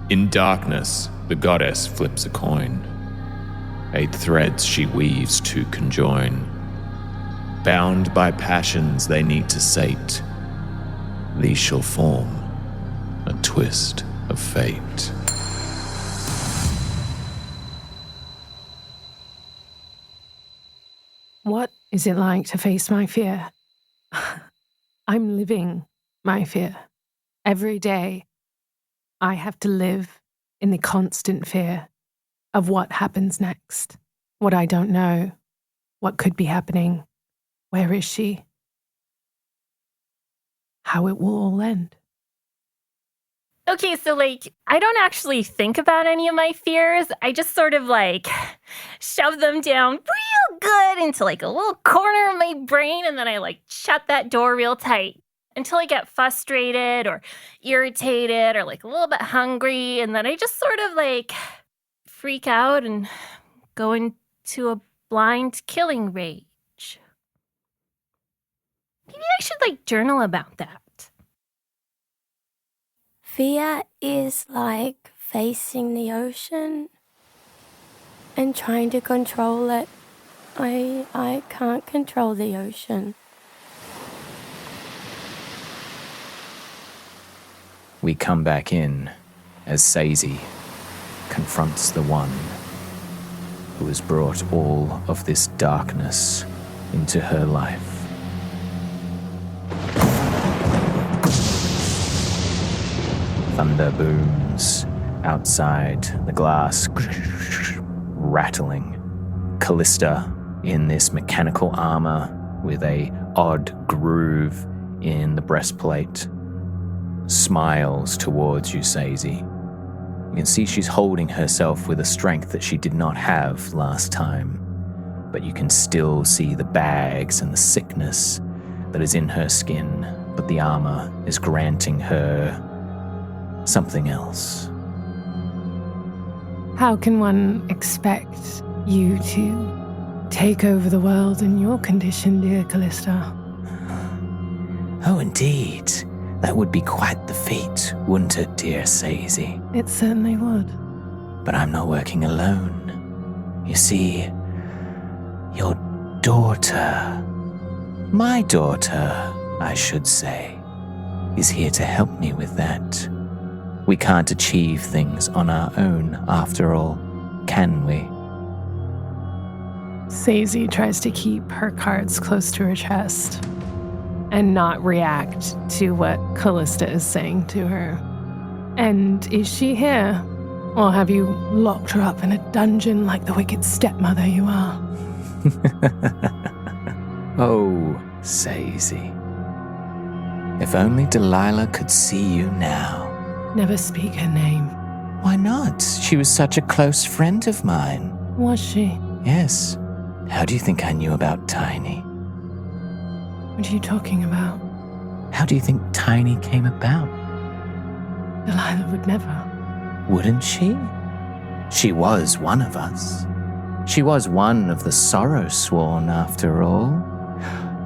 In darkness, the goddess flips a coin. 8 threads she weaves to conjoin. Bound by passions they need to sate, these shall form a twist of fate. What is it like to face my fear? I'm living my fear. Every day, I have to live in the constant fear of what happens next, what I don't know, what could be happening, where is she, how it will all end. Okay, so, I don't actually think about any of my fears. I just sort of, shove them down real good into, a little corner of my brain, and then I, shut that door real tight until I get frustrated or irritated or, a little bit hungry, and then I just sort of, freak out and go into a blind killing rage. Maybe I should, journal about that. Fear is like facing the ocean and trying to control it. I can't control the ocean. We come back in as Sazey confronts the one who has brought all of this darkness into her life. Thunder booms outside, the glass rattling. Callista, in this mechanical armor with a odd groove in the breastplate, smiles towards you, Sazey. You can see she's holding herself with a strength that she did not have last time, but you can still see the bags and the sickness that is in her skin, but the armor is granting her something else. How can one expect you to take over the world in your condition, dear Callista? Oh, indeed. That would be quite the feat, wouldn't it, dear Sazey? It certainly would. But I'm not working alone. You see, your daughter, my daughter, I should say, is here to help me with that. We can't achieve things on our own, after all, can we? Sazey tries to keep her cards close to her chest and not react to what Callista is saying to her. And is she here? Or have you locked her up in a dungeon like the wicked stepmother you are? Oh, Sazey. If only Delilah could see you now. Never speak her name. Why not? She was such a close friend of mine. Was she? Yes. How do you think I knew about Tiny? What are you talking about? How do you think Tiny came about? Delilah would never. Wouldn't she? She was one of us. She was one of the Sorrow Sworn, after all.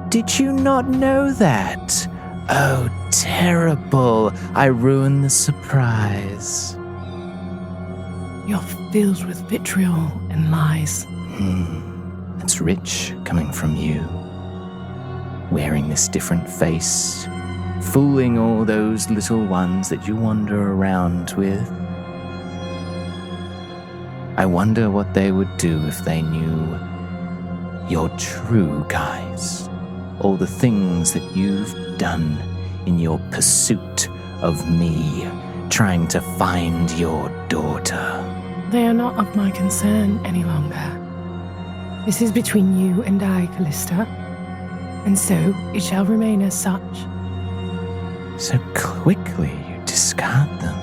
Did you not know that? Oh, terrible. I ruined the surprise. You're filled with vitriol and lies. That's rich coming from you. Wearing this different face, fooling all those little ones that you wander around with. I wonder what they would do if they knew your true guise. All the things that you've done in your pursuit of me, trying to find your daughter. They are not of my concern any longer. This is between you and I, Callista, and so it shall remain as such. So quickly you discard them.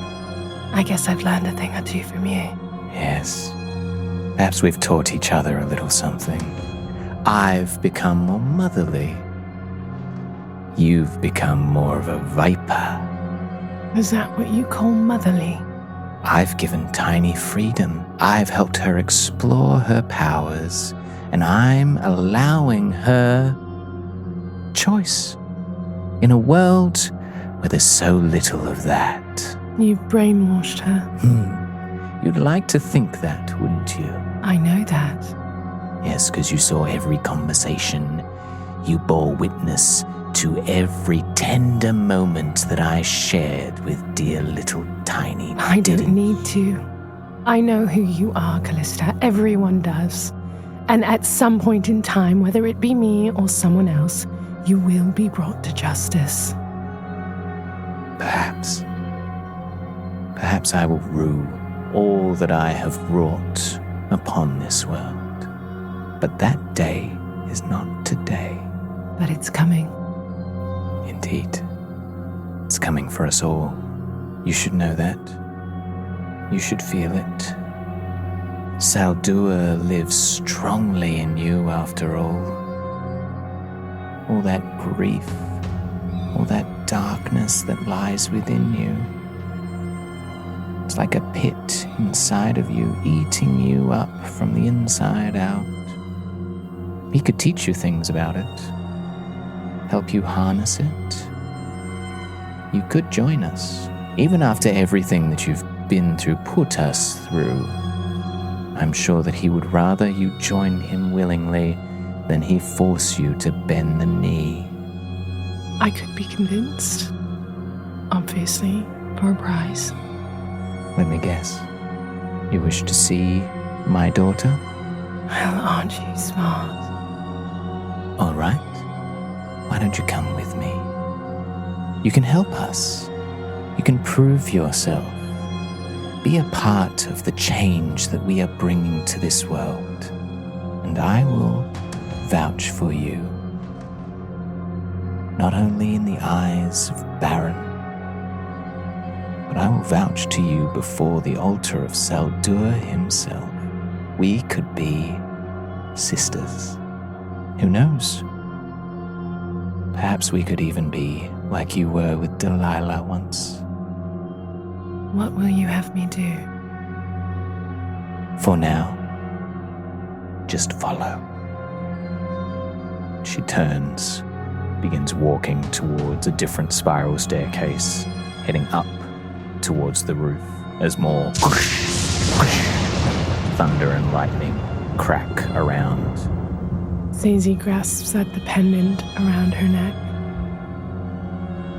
I guess I've learned a thing or two from you. Yes. Perhaps we've taught each other a little something. I've become more motherly. You've become more of a viper. Is that what you call motherly? I've given Tiny freedom. I've helped her explore her powers, and I'm allowing her choice in a world where there's so little of that. You've brainwashed her. You'd like to think that, wouldn't you? I know that. Yes, because you saw every conversation. You bore witness to every tender moment that I shared with dear little tiny. I didn't need to. I know who you are, Callista. Everyone does. And at some point in time, whether it be me or someone else, you will be brought to justice. Perhaps. Perhaps I will rue all that I have wrought upon this world. But that day is not today. But it's coming. Indeed. It's coming for us all. You should know that. You should feel it. Saldua lives strongly in you after all. All that grief, all that darkness that lies within you. It's like a pit inside of you, eating you up from the inside out. He could teach you things about it, help you harness it. You could join us, even after everything that you've been through, put us through. I'm sure that he would rather you join him willingly than he force you to bend the knee. I could be convinced. Obviously, for a prize. Let me guess. You wish to see my daughter? Well, aren't you smart? All right. Why don't you come with me? You can help us. You can prove yourself. Be a part of the change that we are bringing to this world. And I will vouch for you. Not only in the eyes of Barran, but I will vouch to you before the altar of Saldua himself. We could be sisters. Who knows? Perhaps we could even be like you were with Delilah once. What will you have me do? For now, just follow. She turns, begins walking towards a different spiral staircase, heading up towards the roof as more thunder and lightning crack around. Sazey grasps at the pendant around her neck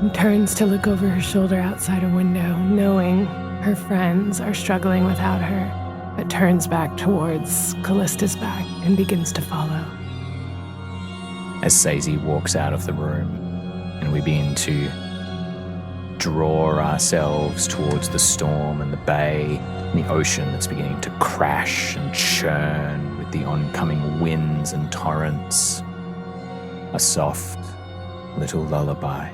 and turns to look over her shoulder outside a window, knowing her friends are struggling without her, but turns back towards Callista's back and begins to follow. As Sazey walks out of the room and we begin to draw ourselves towards the storm and the bay and the ocean that's beginning to crash and churn with the oncoming winds and torrents, a soft little lullaby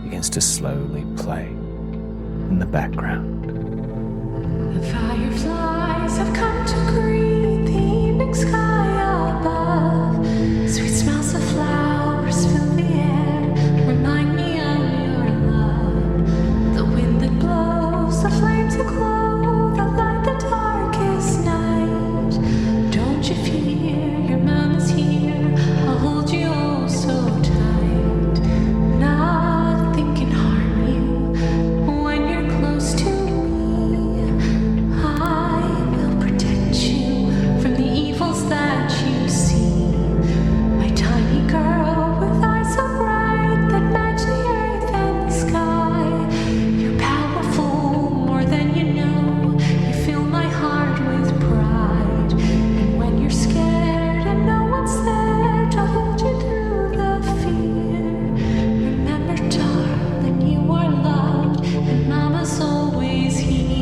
begins to slowly play in the background. The fireflies have come to greet the evening sky above. Sweet smells of flowers fill the air, remind me of your love. The wind that blows, the flames that glow, that light the darkest night. Don't you fear, your mom is here, I'll hold you oh so tight. Nothing can harm you when you're close to me. I will protect you from the evils that you see. My tiny girl with eyes so bright that match the earth and the sky. You're powerful more than you know. You fill my heart with pride. And when you're scared and no one's there to hold you through the fear, remember, darling, you are loved and Mama's always here.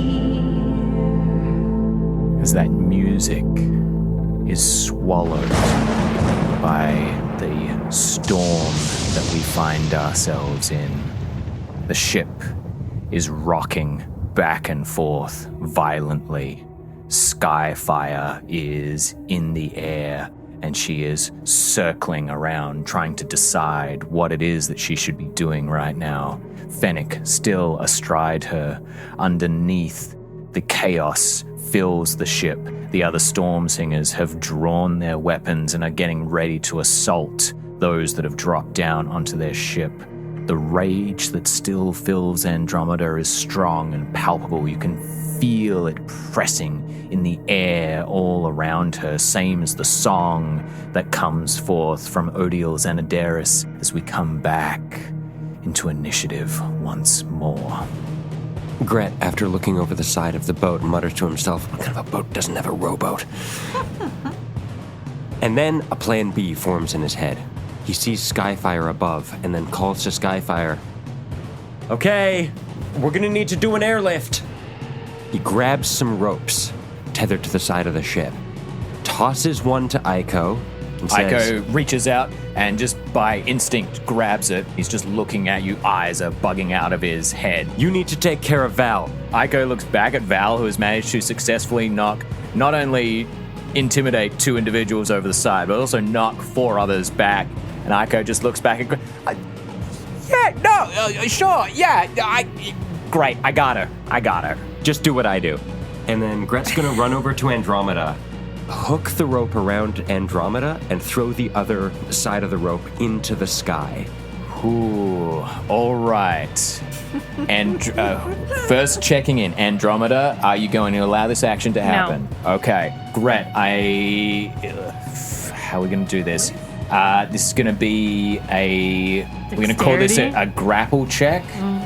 As that music is swallowed by the storm that we find ourselves in, the ship is rocking back and forth violently. Skyfire is in the air, and she is circling around, trying to decide what it is that she should be doing right now. Fennec still astride her. Underneath, the chaos fills the ship. The other storm singers have drawn their weapons and are getting ready to assault those that have dropped down onto their ship. The rage that still fills Andromeda is strong and palpable. You can feel it pressing in the air all around her, same as the song that comes forth from Odiel's Anaderis as we come back into initiative once more. Gret, after looking over the side of the boat, mutters to himself, "What kind of a boat doesn't have a rowboat?" And then a plan B forms in his head. He sees Skyfire above and then calls to Skyfire, "Okay, we're gonna need to do an airlift." He grabs some ropes tethered to the side of the ship, tosses one to Aiko, and says, Aiko reaches out and just by instinct grabs it. He's just looking at you, eyes are bugging out of his head. "You need to take care of Val." Aiko looks back at Val, who has managed to successfully not only intimidate 2 individuals over the side, but also knock 4 others back. And Aiko just looks back and goes, sure, yeah, great, I got her. "Just do what I do." And then Gret's gonna run over to Andromeda, hook the rope around Andromeda, and throw the other side of the rope into the sky. Ooh, all right. And first checking in, Andromeda, are you going to allow this action to happen? No. Okay, Gret, how are we going to do this? This is going to be we're going to call this a grapple check.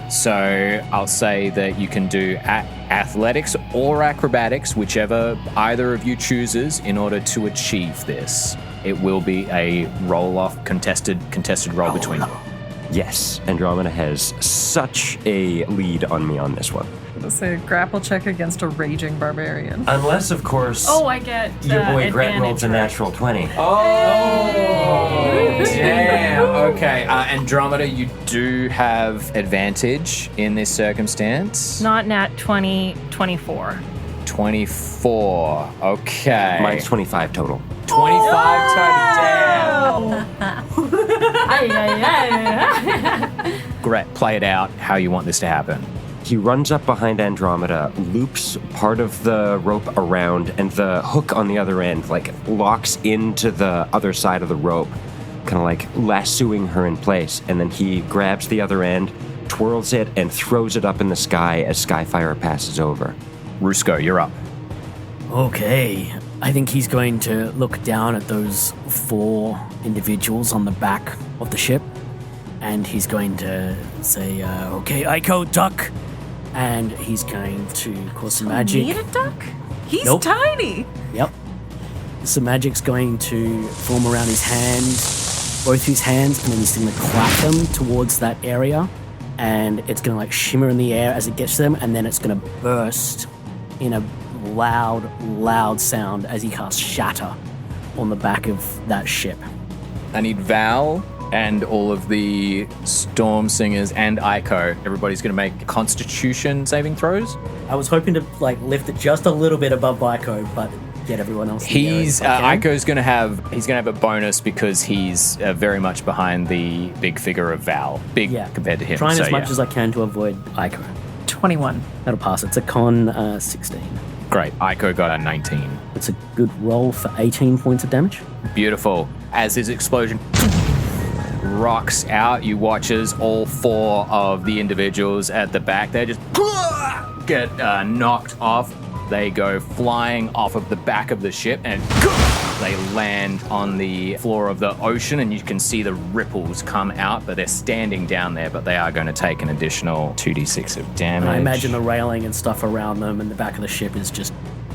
So I'll say that you can do athletics or acrobatics, whichever either of you chooses, in order to achieve this. It will be a roll-off, contested roll between you. Yes, Andromeda has such a lead on me on this one. Let's say a grapple check against a raging barbarian. Unless, of course, I get your boy Gret advantage, rolls a natural 20. Oh, damn. Okay, Andromeda, you do have advantage in this circumstance. Not nat 20, 24. 24. Okay. Mine's 25 total. 25 total. Damn. Gret, play it out how you want this to happen. He runs up behind Andromeda, loops part of the rope around, and the hook on the other end, locks into the other side of the rope, kind of lassoing her in place. And then he grabs the other end, twirls it, and throws it up in the sky as Skyfire passes over. Rusco, you're up. Okay. I think he's going to look down at those 4 individuals on the back of the ship, and he's going to say, okay, Aiko, duck. And he's going to cause some magic. Need a duck? He's Nope. tiny. Yep. Some magic's going to form around his hand, both his hands, and then he's going to clap them towards that area. And it's going to shimmer in the air as it gets to them, and then it's going to burst in a loud sound as he casts Shatter on the back of that ship. I need Val and all of the Storm Singers and Aiko. Everybody's going to make Constitution saving throws. I was hoping to lift it just a little bit above Aiko, but get everyone else. Aiko's going to have a bonus because he's very much behind the big figure of Val, compared to him. Trying as much as I can to avoid Aiko. 21. That'll pass. It's a con 16. Great. Aiko got a 19. It's a good roll for 18 points of damage. Beautiful. As his explosion rocks out, you watch as all 4 of the individuals at the back, they just get knocked off. They go flying off of the back of the ship and they land on the floor of the ocean, and you can see the ripples come out, but they're standing down there, but they are going to take an additional 2d6 of damage. And I imagine the railing and stuff around them and the back of the ship is just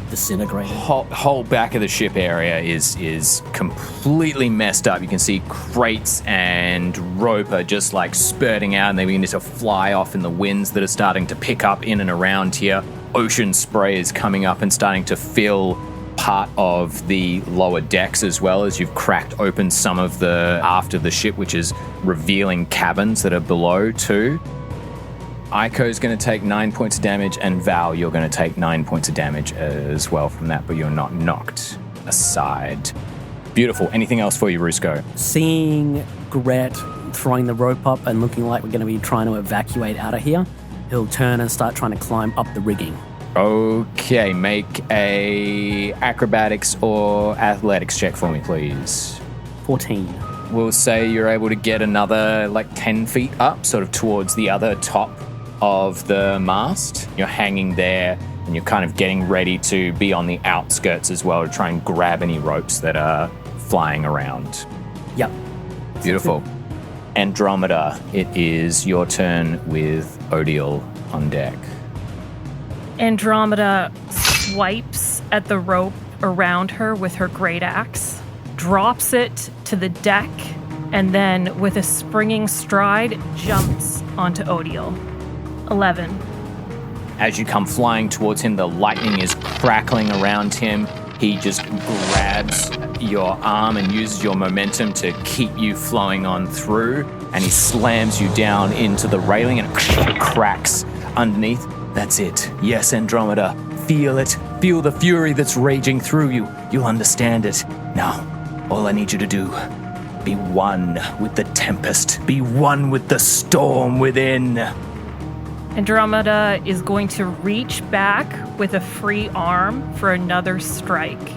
disintegrated. Whole back of the ship area is completely messed up. You can see crates and rope are just spurting out, and they begin to fly off in the winds that are starting to pick up in and around here. Ocean spray is coming up and starting to fill part of the lower decks, as well as you've cracked open some of the aft of the ship, which is revealing cabins that are below too. Aiko's going to take 9 points of damage, and Val, you're going to take 9 points of damage as well from that, but you're not knocked aside. Beautiful. Anything else for you, Rusco? Seeing Gret throwing the rope up and looking like we're going to be trying to evacuate out of here, he'll turn and start trying to climb up the rigging. Okay, make a acrobatics or athletics check for me, please. 14. we'll say you're able to get another 10 feet up, sort of towards the other top of the mast. You're hanging there and you're kind of getting ready to be on the outskirts as well to try and grab any ropes that are flying around. Yep. Beautiful. Andromeda, it is your turn with Odiel on deck. Andromeda swipes at the rope around her with her great axe, drops it to the deck, and then with a springing stride jumps onto Odiel. 11. As you come flying towards him, the lightning is crackling around him. He just grabs your arm and uses your momentum to keep you flowing on through, and he slams you down into the railing and cracks underneath. That's it. Yes, Andromeda. Feel it. Feel the fury that's raging through you. You'll understand it. Now, all I need you to do, be one with the tempest. Be one with the storm within. Andromeda is going to reach back with a free arm for another strike.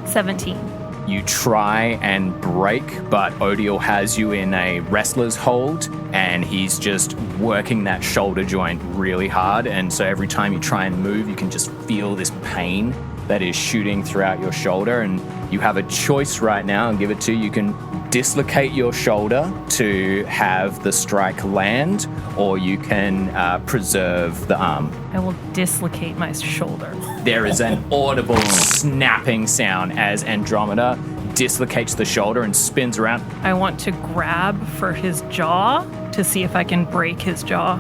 17. You try and break, but Odiel has you in a wrestler's hold, and he's just working that shoulder joint really hard. And so every time you try and move, you can just feel this pain that is shooting throughout your shoulder. And you have a choice right now, and give it to you. You can dislocate your shoulder to have the strike land, or you can preserve the arm. I will dislocate my shoulder. There is an audible snapping sound as Andromeda dislocates the shoulder and spins around. I want to grab for his jaw to see if I can break his jaw.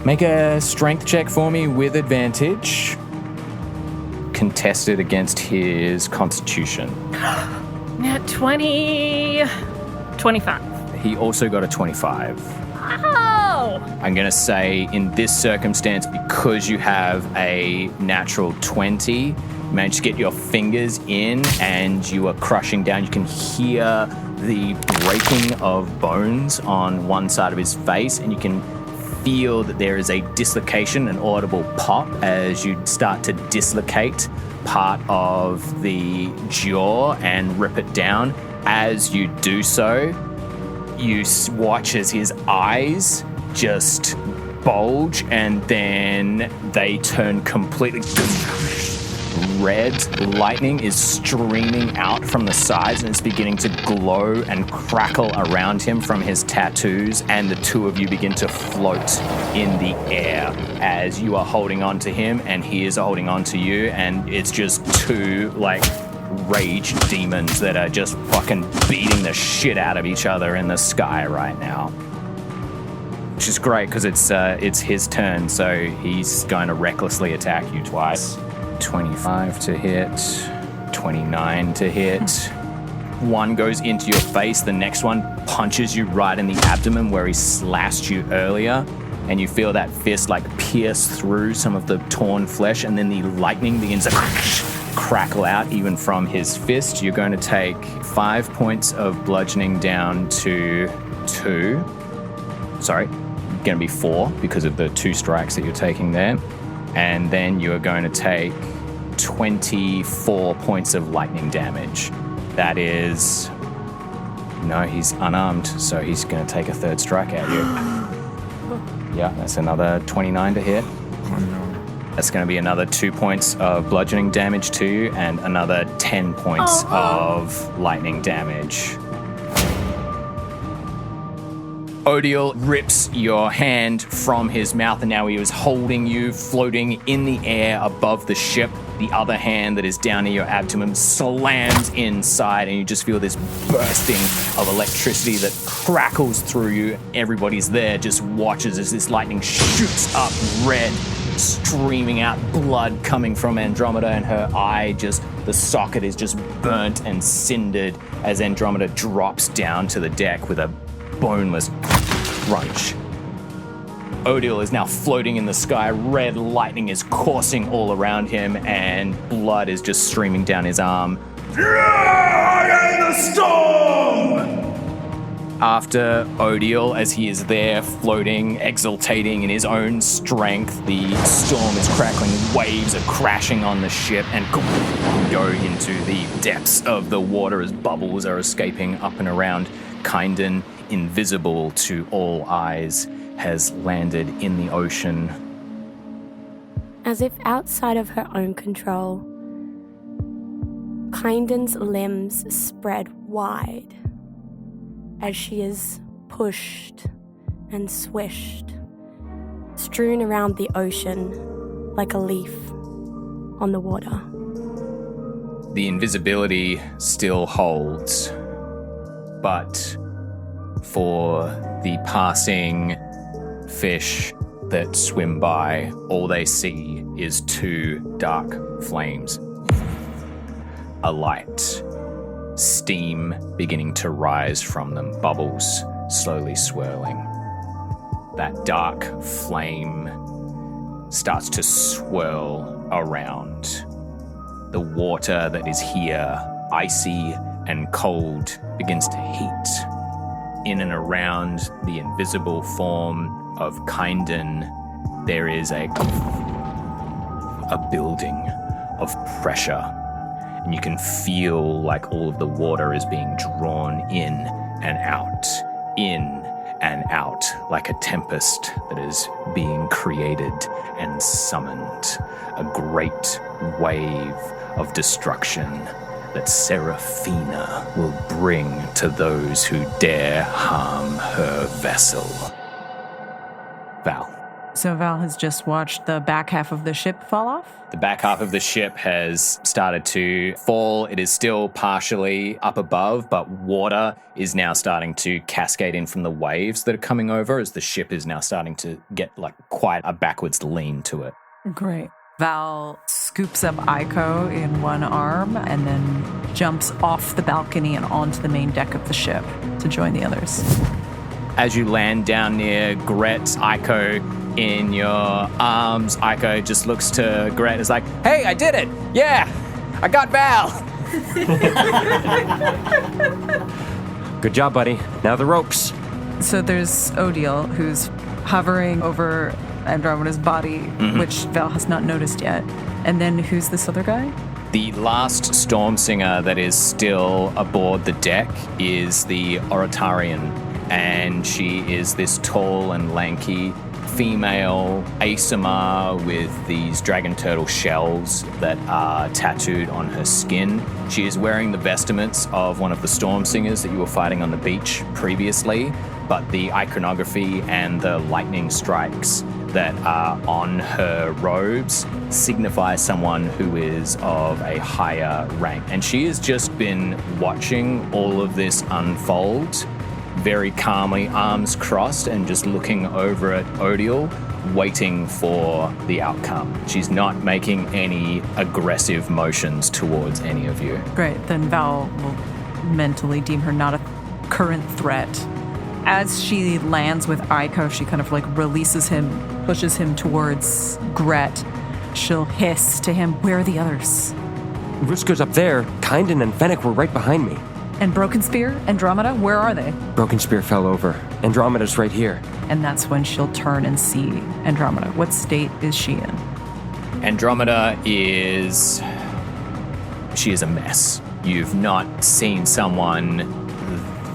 Make a strength check for me with advantage. Contested against his constitution. Nat 20. 25. He also got a 25. Ow! I'm going to say in this circumstance, because you have a natural 20, you managed to get your fingers in and you are crushing down. You can hear the breaking of bones on one side of his face, and you can feel that there is a dislocation, an audible pop as you start to dislocate part of the jaw and rip it down. As you do so, you watch as his eyes just bulge, and then they turn completely red. Lightning is streaming out from the sides, and it's beginning to glow and crackle around him from his tattoos, and the two of you begin to float in the air as you are holding on to him and he is holding on to you, and it's just two rage demons that are just fucking beating the shit out of each other in the sky right now. Which is great because it's his turn, so he's going to recklessly attack you twice. 25 to hit, 29 to hit. One goes into your face, the next one punches you right in the abdomen where he slashed you earlier, and you feel that fist pierce through some of the torn flesh, and then the lightning begins to crackle out even from his fist. You're going to take 5 points of bludgeoning down to 2. Sorry, going to be 4 because of the 2 strikes that you're taking there. And then you are going to take 24 points of lightning damage. That is... No, he's unarmed, so he's going to take a 3rd strike at you. Yeah, that's another 29 to hit. That's going to be another 2 points of bludgeoning damage to you, and another 10 points of lightning damage. Odiel rips your hand from his mouth, and now he is holding you, floating in the air above the ship. The other hand that is down near your abdomen slams inside, and you just feel this bursting of electricity that crackles through you. Everybody's there just watches as this lightning shoots up red, streaming out, blood coming from Andromeda, and her eye the socket is just burnt and cindered as Andromeda drops down to the deck with a boneless crunch. Odiel is now floating in the sky. Red lightning is coursing all around him, and blood is just streaming down his arm. I am the storm! After Odiel, as he is there floating, exultating in his own strength, the storm is crackling, waves are crashing on the ship and go into the depths of the water as bubbles are escaping up and around. Kynden, invisible to all eyes, has landed in the ocean. As if outside of her own control, Kynden's limbs spread wide as she is pushed and swished, strewn around the ocean like a leaf on the water. The invisibility still holds, but for the passing fish that swim by, all they see is two dark flames. A light, steam beginning to rise from them, bubbles slowly swirling. That dark flame starts to swirl around. The water that is here, icy and cold, begins to heat. In and around the invisible form of Kynden, there is a building of pressure, and you can feel like all of the water is being drawn in and out, like a tempest that is being created and summoned, a great wave of destruction that Seraphina will bring to those who dare harm her vessel. Val. So Val has just watched the back half of the ship fall off? The back half of the ship has started to fall. It is still partially up above, but water is now starting to cascade in from the waves that are coming over as the ship is now starting to get like quite a backwards lean to it. Great. Val scoops up Aiko in one arm and then jumps off the balcony and onto the main deck of the ship to join the others. As you land down near Gret, Aiko in your arms, Aiko just looks to Gret and is like, "Hey, I did it! Yeah! I got Val!" Good job, buddy. Now the ropes. So there's Odile, who's hovering over Andromeda's body, which Val has not noticed yet. And then who's this other guy? The last storm singer that is still aboard the deck is the Oratarian, and she is this tall and lanky female Asamar with these dragon turtle shells that are tattooed on her skin. She is wearing the vestments of one of the storm singers that you were fighting on the beach previously, but the iconography and the lightning strikes that are on her robes signify someone who is of a higher rank. And she has just been watching all of this unfold very calmly, arms crossed, and just looking over at Odile, waiting for the outcome. She's not making any aggressive motions towards any of you. Great, then Val will mentally deem her not a current threat. As she lands with Aiko, she kind of like releases him, pushes him towards Gret. She'll hiss to him, "Where are the others?" Rusco's up there. Kynden and Fennec were right behind me. And Broken Spear, Andromeda, where are they? Broken Spear fell over. Andromeda's right here. And that's when she'll turn and see Andromeda. What state is she in? Andromeda is... she is a mess. You've not seen someone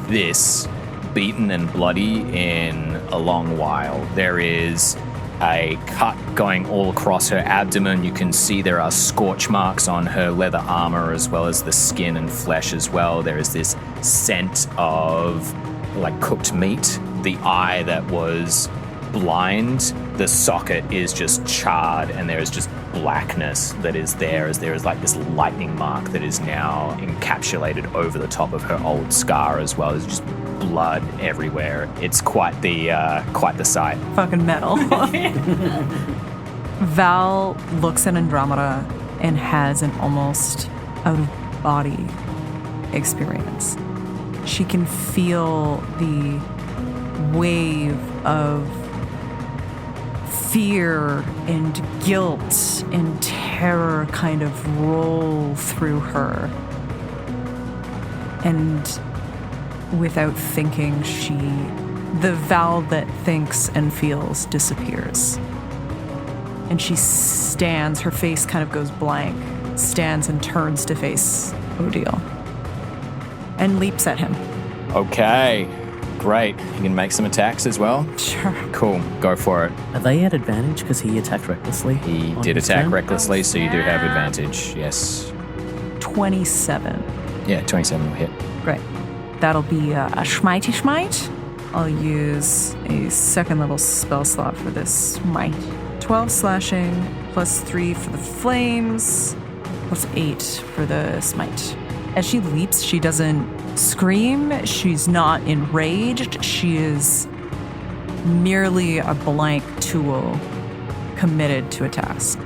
this beaten and bloody in a long while. There is a cut going all across her abdomen. You can see there are scorch marks on her leather armor as well as the skin and flesh as well. There is this scent of like cooked meat. The eye that was blind, the socket is just charred, and there is just blackness that is there, as there is like this lightning mark that is now encapsulated over the top of her old scar as well. There's just blood everywhere. It's quite the sight. Fucking metal. Val looks at Andromeda and has an almost out-of-body experience. She can feel the wave of fear and guilt and terror kind of roll through her. And without thinking, the Val that thinks and feels disappears. And she stands, her face kind of goes blank, stands and turns to face Odile and leaps at him. Okay, great. You can make some attacks as well? Sure. Cool, go for it. Are they at advantage because he attacked recklessly? He on did his attack turn? recklessly, so you do have advantage, yes. 27. Yeah, 27 will hit. Great. That'll be a schmitey schmite. I'll use a second level spell slot for this smite. 12 slashing, plus 3 for the flames, plus 8 for the smite. As she leaps, she doesn't scream. She's not enraged. She is merely a blank tool committed to a task.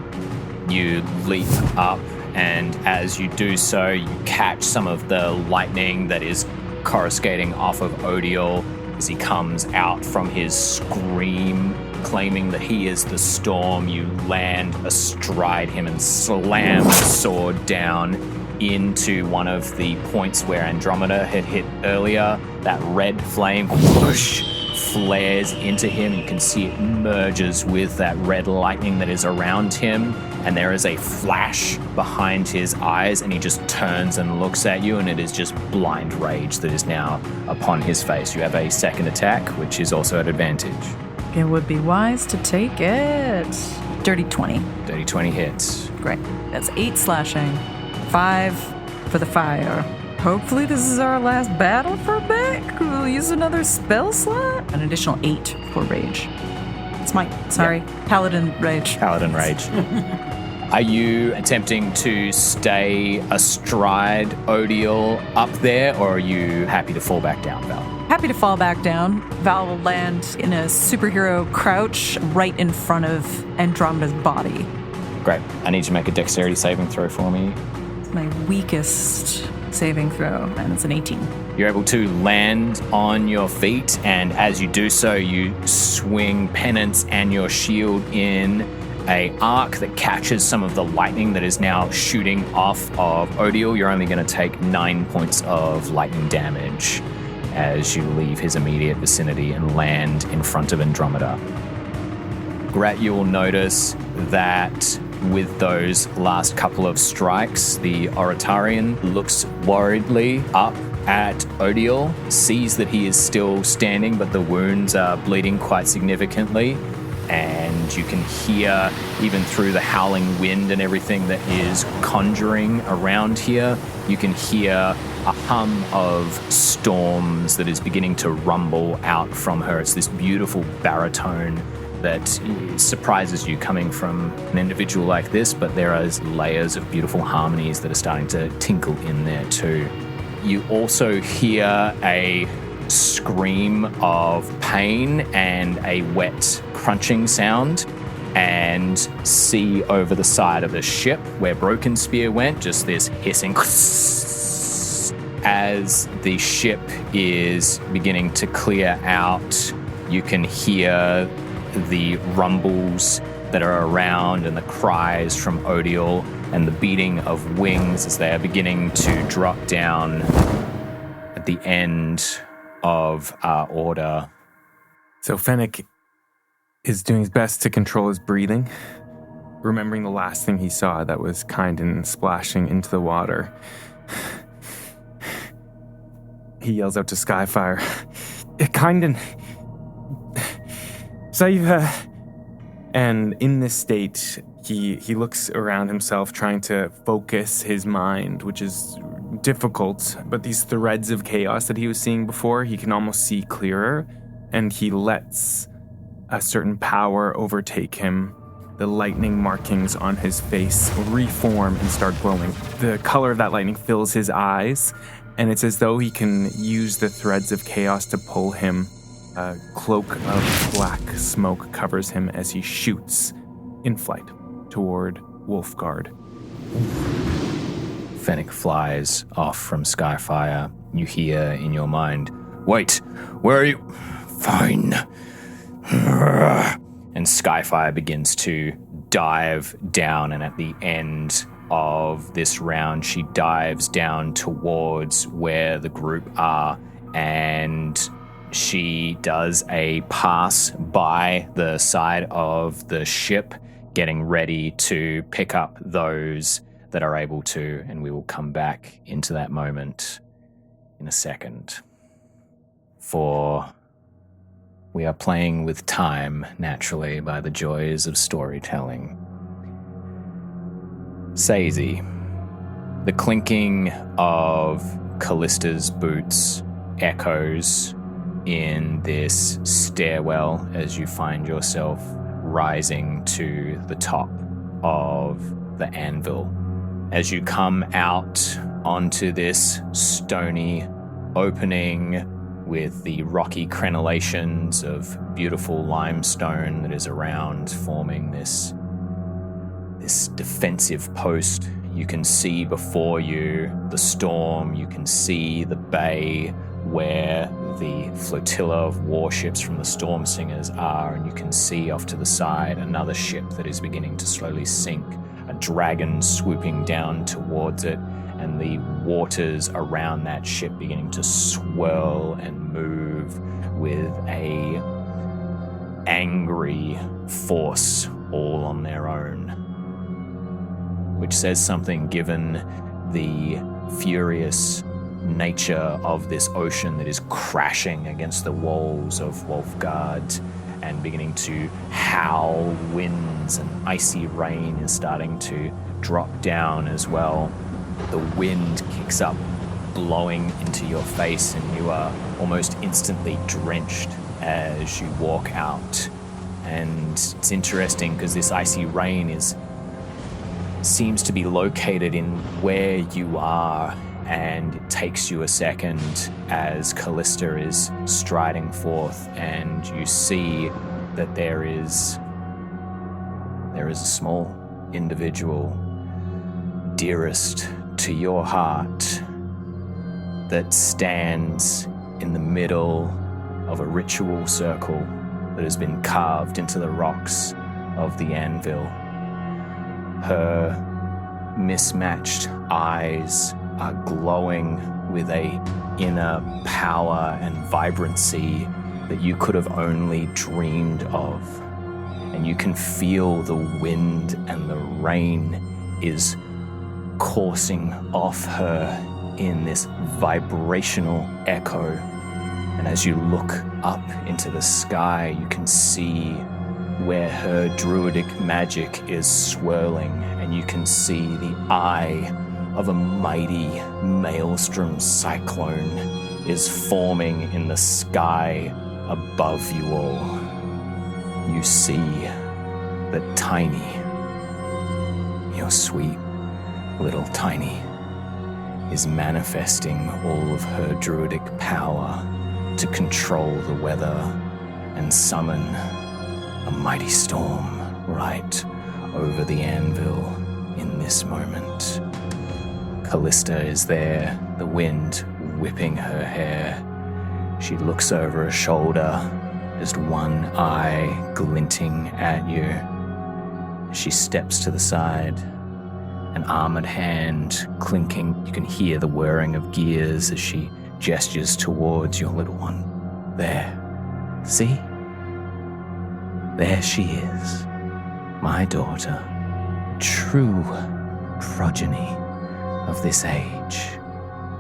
You leap up, and as you do so, you catch some of the lightning that is coruscating off of Odiel as he comes out from his scream, claiming that he is the storm. You land astride him and slam the sword down into one of the points where Andromeda had hit earlier. That red flame whoosh, flares into him. You can see it merges with that red lightning that is around him, and there is a flash behind his eyes, and he just turns and looks at you, and it is just blind rage that is now upon his face. You have a second attack, which is also at advantage. It would be wise to take it. Dirty 20. Dirty 20 hits. Great. That's 8 slashing, 5 for the fire. Hopefully this is our last battle for Beck. We'll use another spell slot. An additional 8 for rage. Smite. Sorry. Paladin rage. Paladin rage. Are you attempting to stay astride Odiel up there, or are you happy to fall back down, Val? Happy to fall back down. Val will land in a superhero crouch right in front of Andromeda's body. Great. I need you to make a dexterity saving throw for me. It's my weakest saving throw, and it's an 18. You're able to land on your feet, and as you do so, you swing Penance and your shield in a arc that catches some of the lightning that is now shooting off of Odiel. You're only going to take 9 points of lightning damage as you leave his immediate vicinity and land in front of Andromeda. Gret, you will notice that with those last couple of strikes, the Oratarian looks worriedly up at Odiel, sees that he is still standing, but the wounds are bleeding quite significantly. And you can hear, even through the howling wind and everything that is conjuring around here, you can hear a hum of storms that is beginning to rumble out from her. It's this beautiful baritone that surprises you coming from an individual like this, but there are layers of beautiful harmonies that are starting to tinkle in there too. You also hear a scream of pain and a wet crunching sound, and see over the side of the ship where Broken Spear went, just this hissing as the ship is beginning to clear out. You can hear the rumbles that are around and the cries from Odiel and the beating of wings as they are beginning to drop down at the end of our order. So Fennec is doing his best to control his breathing, remembering the last thing he saw, that was Kynden splashing into the water. He yells out to Skyfire, "Kynden, save her!" And in this state, he looks around himself, trying to focus his mind, which is difficult, but these threads of chaos that he was seeing before, he can almost see clearer, and he lets a certain power overtake him. The lightning markings on his face reform and start glowing. The color of that lightning fills his eyes, and it's as though he can use the threads of chaos to pull him. A cloak of black smoke covers him as he shoots in flight toward Wulfgarde. Fennec flies off from Skyfire. You hear in your mind, "Wait, where are you?" "Fine." And Skyfire begins to dive down, and at the end of this round, she dives down towards where the group are, and she does a pass by the side of the ship, getting ready to pick up those that are able to, and we will come back into that moment in a second. for we are playing with time, naturally, by the joys of storytelling. Sazey, the clinking of Callista's boots echoes in this stairwell as you find yourself rising to the top of the anvil. As you come out onto this stony opening with the rocky crenellations of beautiful limestone that is around, forming this defensive post, you can see before you the storm, you can see the bay where the flotilla of warships from the Storm Singers are, and you can see off to the side another ship that is beginning to slowly sink, a dragon swooping down towards it, and the waters around that ship beginning to swirl and move with a angry force all on their own. Which says something given the furious nature of this ocean that is crashing against the walls of Wulfgarde and beginning to howl winds, and icy rain is starting to drop down as well. The wind kicks up, blowing into your face, and you are almost instantly drenched as you walk out. And it's interesting because this icy rain seems to be located in where you are, and it takes you a second as Callista is striding forth, and you see that there is a small individual, dearest to your heart, that stands in the middle of a ritual circle that has been carved into the rocks of the anvil. Her mismatched eyes are glowing with a inner power and vibrancy that you could have only dreamed of. And you can feel the wind and the rain is coursing off her in this vibrational echo. And as you look up into the sky, you can see where her druidic magic is swirling, and you can see the eye of a mighty maelstrom cyclone is forming in the sky above you all. You see that Tiny, your sweet little Tiny, is manifesting all of her druidic power to control the weather and summon a mighty storm right over the anvil in this moment. Callista is there, the wind whipping her hair. She looks over her shoulder, just one eye glinting at you. She steps to the side, an armored hand clinking. You can hear the whirring of gears as she gestures towards your little one. There. See? There she is, my daughter, true progeny of this age.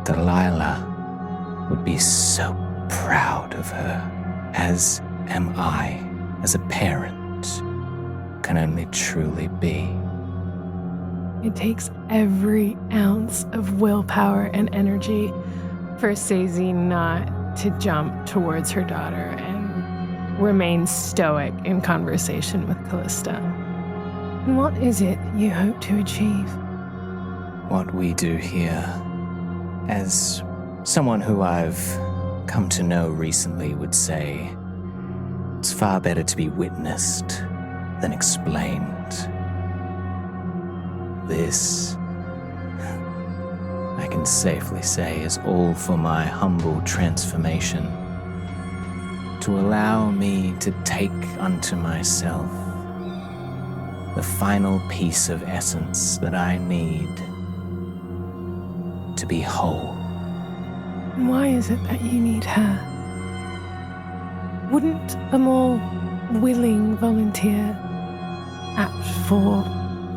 Delilah would be so proud of her, as am I, as a parent, can only truly be. It takes every ounce of willpower and energy for Sazey not to jump towards her daughter and remain stoic in conversation with Callista. And what is it you hope to achieve? What we do here, as someone who I've come to know recently would say, it's far better to be witnessed than explained. This, I can safely say, is all for my humble transformation, to allow me to take unto myself the final piece of essence that I need to be whole. And why is it that you need her? Wouldn't a more willing volunteer apt for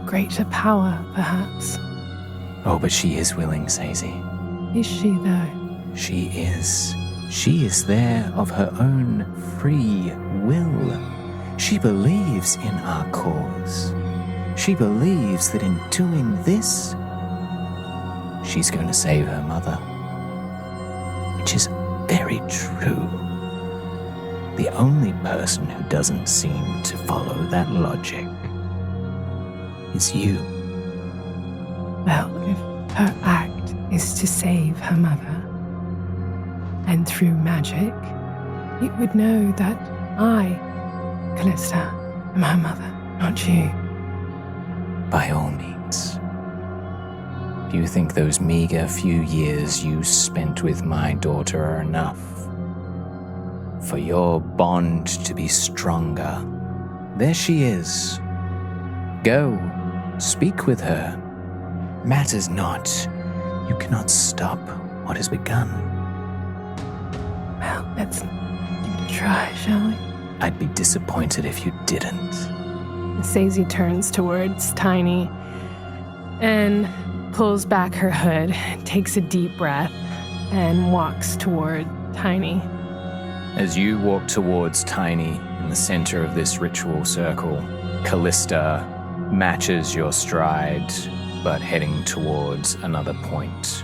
greater power, perhaps? Oh, but she is willing, Sazey. Is she, though? She is. She is there of her own free will. She believes in our cause. She believes that in doing this, she's going to save her mother. Which is very true. The only person who doesn't seem to follow that logic is you. Well, if her act is to save her mother, and through magic, it would know that I, Callista, am her mother, not you. By all means. Do you think those meager few years you spent with my daughter are enough for your bond to be stronger? There she is. Go, speak with her. Matters not. You cannot stop what has begun. Well, let's give it a try, shall we? I'd be disappointed if you didn't. Sazey turns towards Tiny and pulls back her hood, takes a deep breath, and walks toward Tiny. As you walk towards Tiny in the center of this ritual circle, Callista matches your stride, but heading towards another point.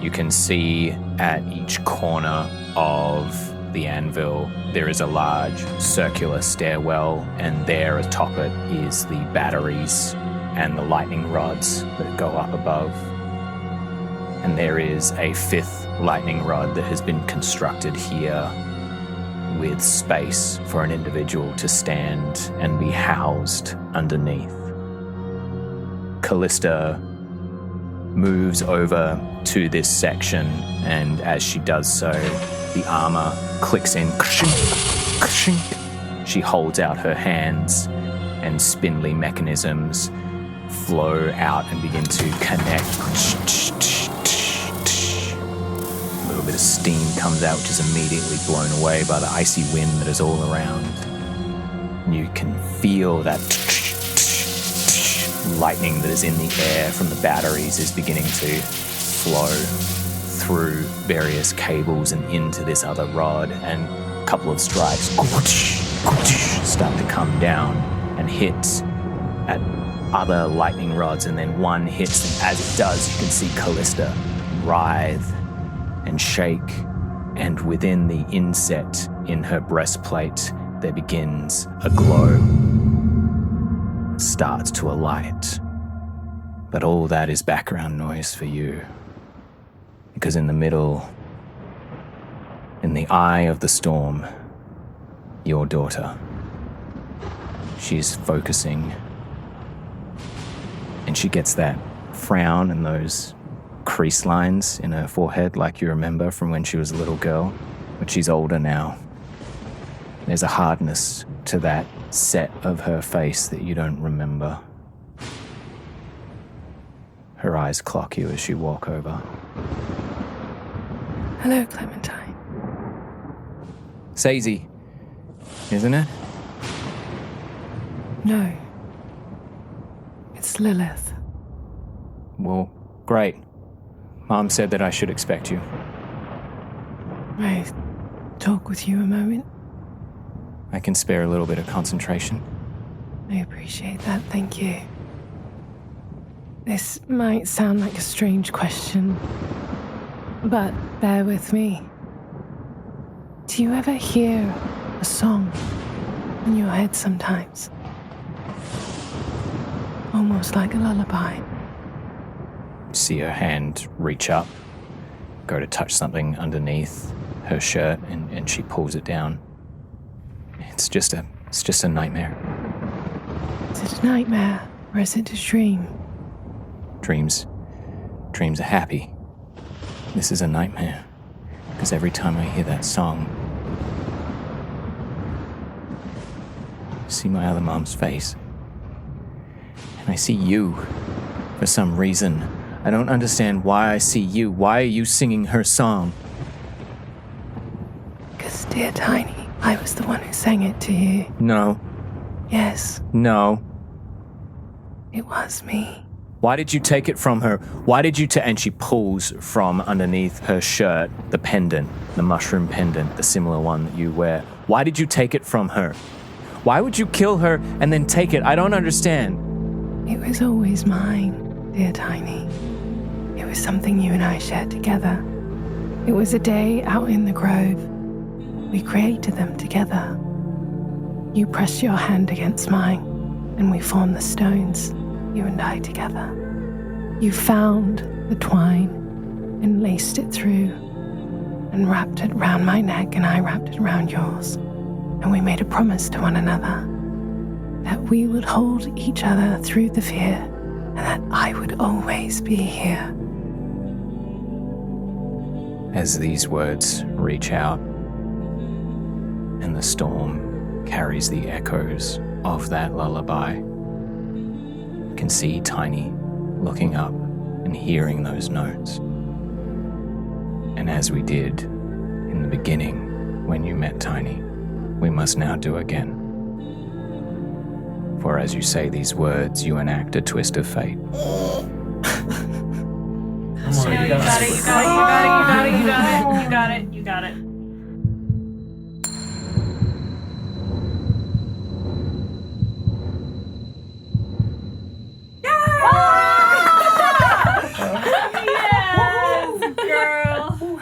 You can see at each corner of the anvil, there is a large circular stairwell, and there atop it is the batteries and the lightning rods that go up above. And there is a fifth lightning rod that has been constructed here with space for an individual to stand and be housed underneath. Callista moves over to this section, and as she does so, the armor clicks in. She holds out her hands, and spindly mechanisms flow out and begin to connect. A little bit of steam comes out, which is immediately blown away by the icy wind that is all around. And you can feel that lightning that is in the air from the batteries is beginning to flow through various cables and into this other rod, and a couple of strikes start to come down and hit at other lightning rods, and then one hits, and as it does, you can see Callista writhe and shake, and within the inset in her breastplate, there begins a glow. It starts to alight. But all that is background noise for you. Because in the middle, in the eye of the storm, your daughter, she's focusing, and she gets that frown and those crease lines in her forehead like you remember from when she was a little girl, but she's older now. There's a hardness to that set of her face that you don't remember. Her eyes clock you as you walk over. Hello, Clementine. Sazey, isn't it? No. It's Lilith. Well, great. Mom said that I should expect you. May I talk with you a moment? I can spare a little bit of concentration. I appreciate that, thank you. This might sound like a strange question, but bear with me. Do you ever hear a song in your head sometimes? Almost like a lullaby. See her hand reach up, go to touch something underneath her shirt, and she pulls it down. It's just a nightmare. Is it a nightmare, or is it a dream? Dreams are happy. This is a nightmare, because every time I hear that song, I see my other mom's face. And I see you, for some reason. I don't understand why I see you. Why are you singing her song? Because, dear Tiny, I was the one who sang it to you. No. Yes, No. it was me. Why did you take it from her? Why did you and she pulls from underneath her shirt the pendant, the mushroom pendant, the similar one that you wear. Why did you take it from her? Why would you kill her and then take it? I don't understand. It was always mine, dear Tiny. It was something you and I shared together. It was a day out in the grove. We created them together. You pressed your hand against mine, and we formed the stones, you and I together. You found the twine and laced it through and wrapped it round my neck, and I wrapped it around yours. And we made a promise to one another that we would hold each other through the fear and that I would always be here. As these words reach out and the storm carries the echoes of that lullaby, you can see Tiny looking up and hearing those notes. And as we did in the beginning when you met Tiny, we must now do again. For as you say these words, you enact a twist of fate. You got it. Yes, girl.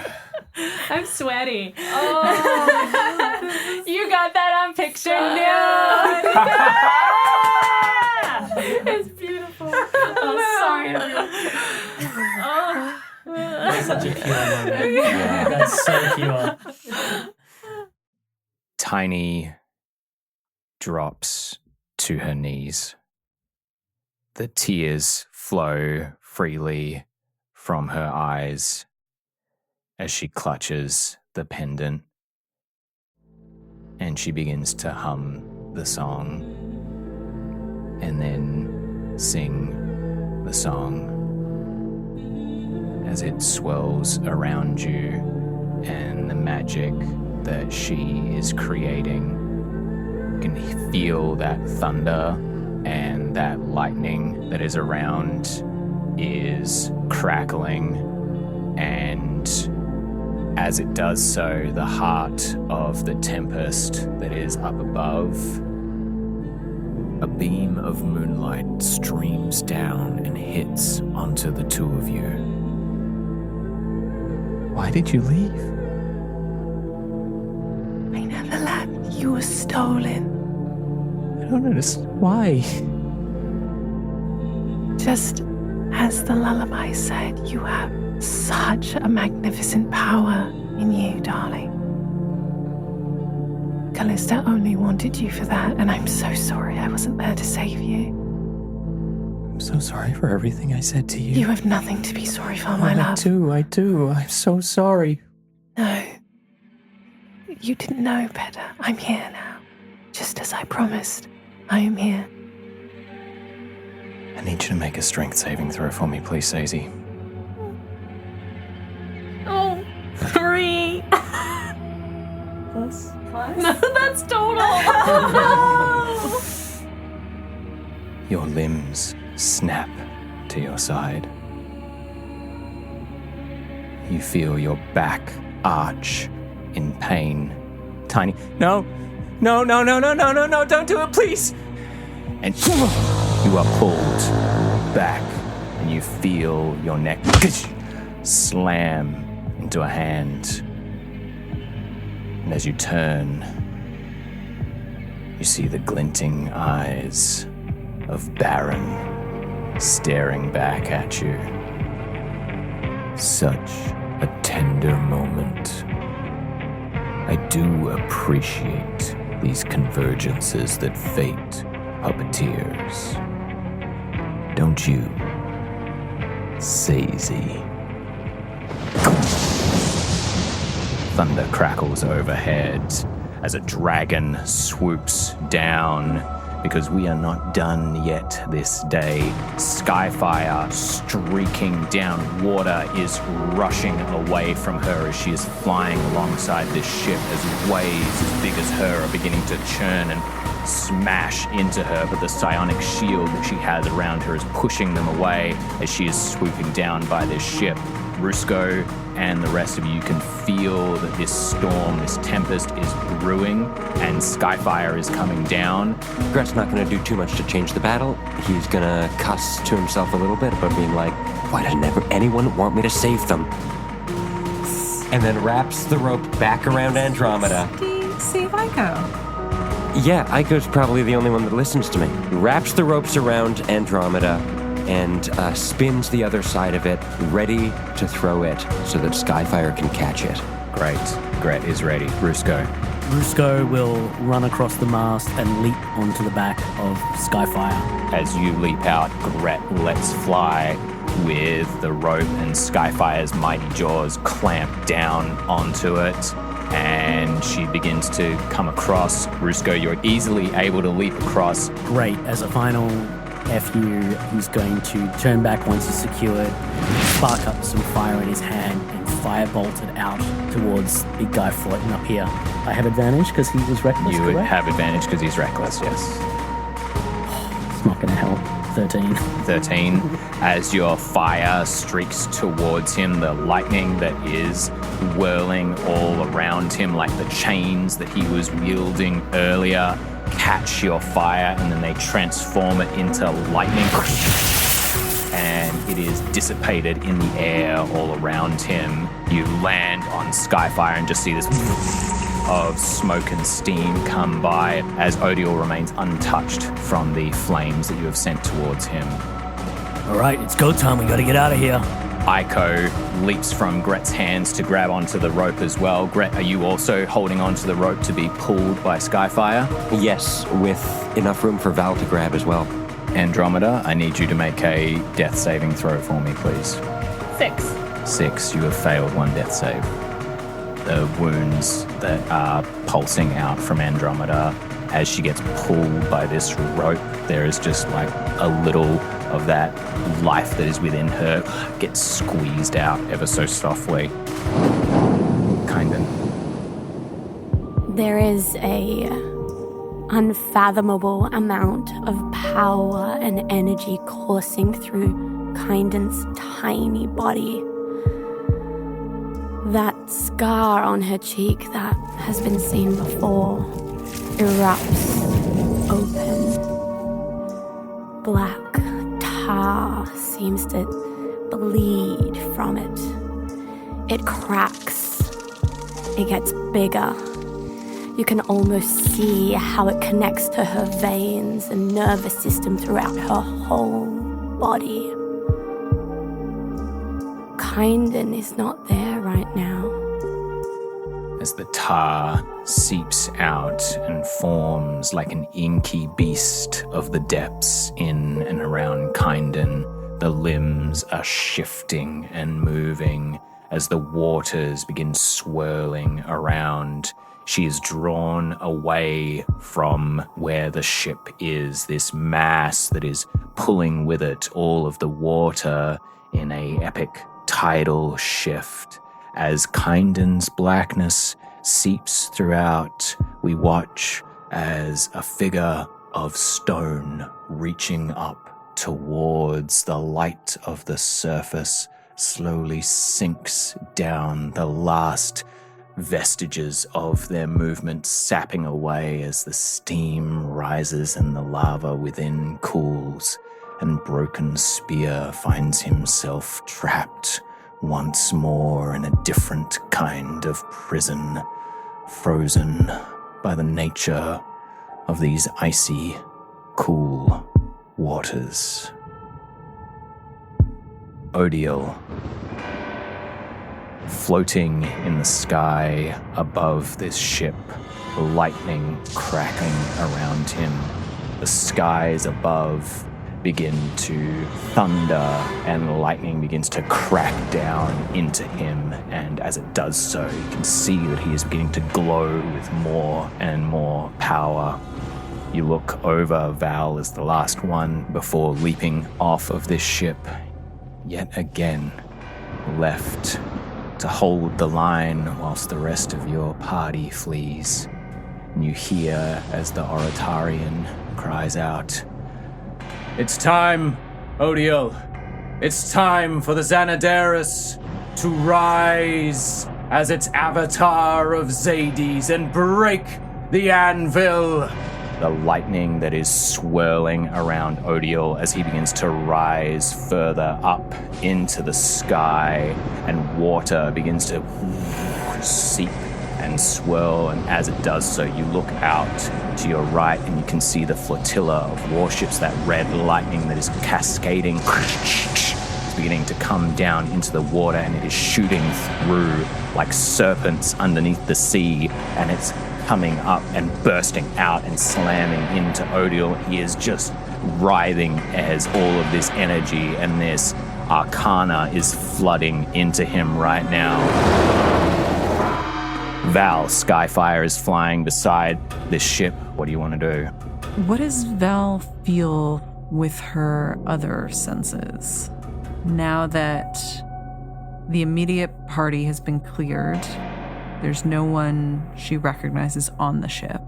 I'm sweaty. Oh, you got that on picture now. It's beautiful. Oh, sorry, everyone. Oh. That's such a pure moment. Yeah. That's so pure. Tiny drops to her knees. The tears flow freely from her eyes as she clutches the pendant, and she begins to hum the song and then sing the song as it swirls around you, and the magic that she is creating. You can feel that thunder and that lightning that is around is crackling, and as it does so, the heart of the tempest that is up above, a beam of moonlight streams down and hits onto the two of you. Why did you leave? I never left. You were stolen. I don't understand. Why? Just as the lullaby said, you have such a magnificent power in you, darling. Callista only wanted you for that, and I'm so sorry I wasn't there to save you. I'm so sorry for everything I said to you. You have nothing to be sorry for, my love. I do. I'm so sorry. No. You didn't know better. I'm here now. Just as I promised, I am here. I need you to make a strength saving throw for me, please, Sazey. Oh, 3. Plus? No, that's total. Oh, Your limbs snap to your side. You feel your back arch in pain. Tiny, no, don't do it, please. And you are pulled back, and you feel your neck slam into a hand. And as you turn, you see the glinting eyes of Barran staring back at you. Such a tender moment. I do appreciate these convergences that fate puppeteers. Don't you, Sazey? Thunder crackles overhead as a dragon swoops down because we are not done yet this day. Skyfire, streaking down water, is rushing away from her as she is flying alongside this ship as waves as big as her are beginning to churn and smash into her, but the psionic shield that she has around her is pushing them away as she is swooping down by this ship. Rusco and the rest of you can feel that this storm, this tempest is brewing and Skyfire is coming down. Gret's not going to do too much to change the battle. He's going to cuss to himself a little bit about being like, why doesn't anyone want me to save them? And then wraps the rope back around Andromeda. Save Iko. Yeah, Iko's probably the only one that listens to me. Wraps the ropes around Andromeda and spins the other side of it, ready to throw it so that Skyfire can catch it. Great. Gret is ready. Rusco. Rusco will run across the mast and leap onto the back of Skyfire. As you leap out, Gret lets fly with the rope and Skyfire's mighty jaws clamp down onto it. And she begins to come across. Rusco, you're easily able to leap across. Great. As a final FU, he's going to turn back once he's secured, spark up some fire in his hand, and firebolt it out towards the guy floating up here. I have advantage because he was reckless, You would correct? have advantage because he's reckless, yes. It's not going to help. 13. 13. As your fire streaks towards him, the lightning that is whirling all around him like the chains that he was wielding earlier catch your fire and then they transform it into lightning. And it is dissipated in the air all around him. You land on Skyfire and just see this of smoke and steam come by as Odiel remains untouched from the flames that you have sent towards him. All right, it's go time. We got to get out of here. Iko leaps from Gret's hands to grab onto the rope as well. Gret, are you also holding onto the rope to be pulled by Skyfire? Yes, with enough room for Val to grab as well. Andromeda, I need you to make a death saving throw for me, please. 6. 6, you have failed one death save. The wounds that are pulsing out from Andromeda as she gets pulled by this rope, there is just like a little of that life that is within her gets squeezed out ever so softly. Kynden. There is a unfathomable amount of power and energy coursing through Kynden's tiny body. That scar on her cheek that has been seen before erupts open. Black tar seems to bleed from it. It cracks. It gets bigger. You can almost see how it connects to her veins and nervous system throughout her whole body. Kynden is not there right now. As the tar seeps out and forms like an inky beast of the depths in and around Kynden, the limbs are shifting and moving as the waters begin swirling around. She is drawn away from where the ship is, this mass that is pulling with it all of the water in a epic tidal shift. As Kynden's blackness seeps throughout, we watch as a figure of stone reaching up towards the light of the surface slowly sinks down, the last vestiges of their movement sapping away as the steam rises and the lava within cools, and Broken Spear finds himself trapped once more in a different kind of prison, frozen by the nature of these icy, cool waters. Odiel, floating in the sky above this ship, lightning crackling around him. The skies above begin to thunder and lightning begins to crack down into him, and as it does so, you can see that he is beginning to glow with more and more power. You look over. Val is the last one before leaping off of this ship. Yet again, left to hold the line whilst the rest of your party flees. And you hear as the Oratarian cries out, "It's time, Odiel. It's time for the Xanaderis to rise as its avatar of Zades and break the anvil." The lightning that is swirling around Odiel as he begins to rise further up into the sky, and water begins to seep and swirl, and as it does so, you look out to your right and you can see the flotilla of warships, that red lightning that is cascading, is beginning to come down into the water, and it is shooting through like serpents underneath the sea, and it's coming up and bursting out and slamming into Odiel. He is just writhing as all of this energy and this arcana is flooding into him right now. Val, Skyfire is flying beside this ship. What do you want to do? What does Val feel with her other senses? Now that the immediate party has been cleared, there's no one she recognizes on the ship.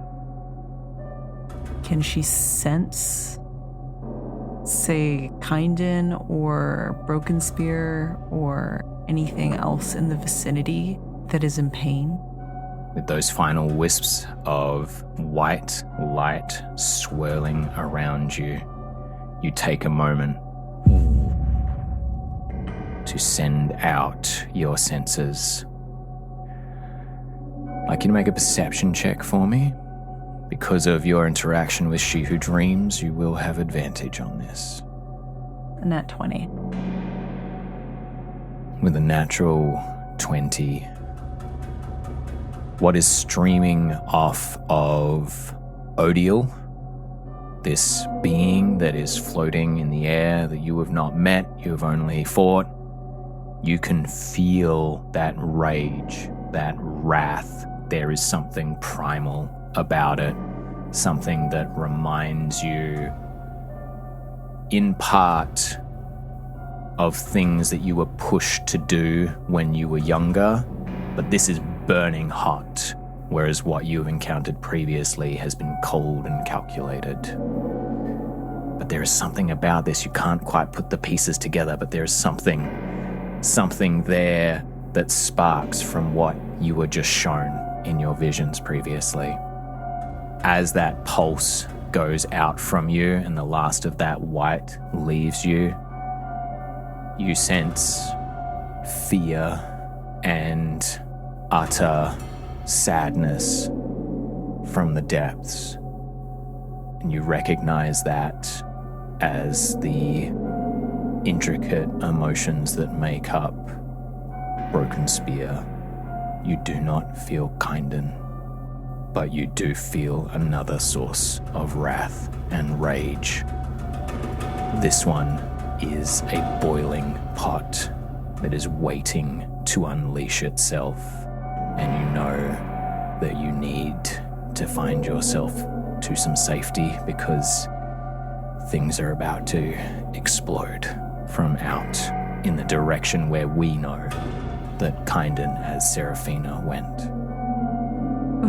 Can she sense, say, Kynden or Broken Spear or anything else in the vicinity that is in pain? With those final wisps of white light swirling around you, you take a moment to send out your senses. I'd like you to make a perception check for me. Because of your interaction with She Who Dreams, you will have advantage on this. A nat 20. With a natural 20, what is streaming off of Odiel, this being that is floating in the air that you have not met, you have only fought, you can feel that rage, that wrath. There is something primal about it, something that reminds you in part of things that you were pushed to do when you were younger, but this is burning hot, whereas what you have encountered previously has been cold and calculated. But there is something about this, you can't quite put the pieces together, but there is something there that sparks from what you were just shown in your visions previously. As that pulse goes out from you and the last of that white leaves you, you sense fear and utter sadness from the depths. And you recognize that as the intricate emotions that make up Broken Spear. You do not feel Kynden, but you do feel another source of wrath and rage. This one is a boiling pot that is waiting to unleash itself, and you know that you need to find yourself to some safety because things are about to explode from out in the direction where we know that Kynden as Seraphina went.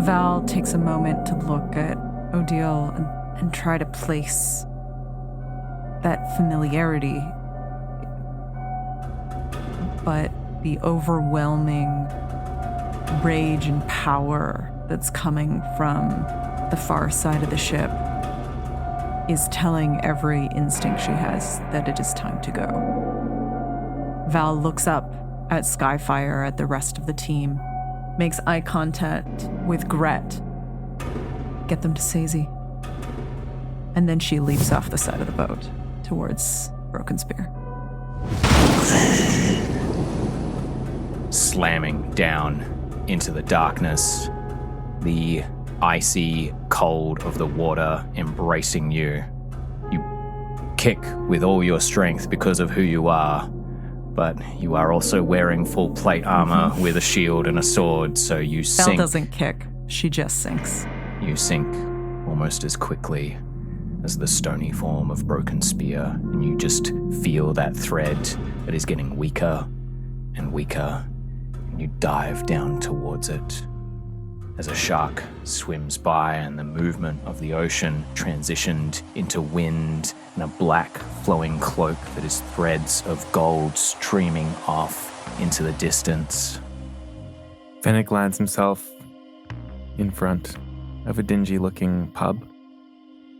Val takes a moment to look at Odiel and try to place that familiarity, but the overwhelming rage and power that's coming from the far side of the ship is telling every instinct she has that it is time to go. Val looks up at Skyfire, at the rest of the team, makes eye contact with Gret. Get them to Sazey. And then she leaps off the side of the boat towards Broken Spear. Slamming down into the darkness, the icy cold of the water embracing you. You kick with all your strength because of who you are, but you are also wearing full plate armor with a shield and a sword, so you sink. Val doesn't kick, she just sinks. You sink almost as quickly as the stony form of broken spear, and you just feel that thread that is getting weaker and weaker, and you dive down towards it. As a shark swims by and the movement of the ocean transitioned into wind and a black flowing cloak that is threads of gold streaming off into the distance. Fennec lands himself in front of a dingy-looking pub.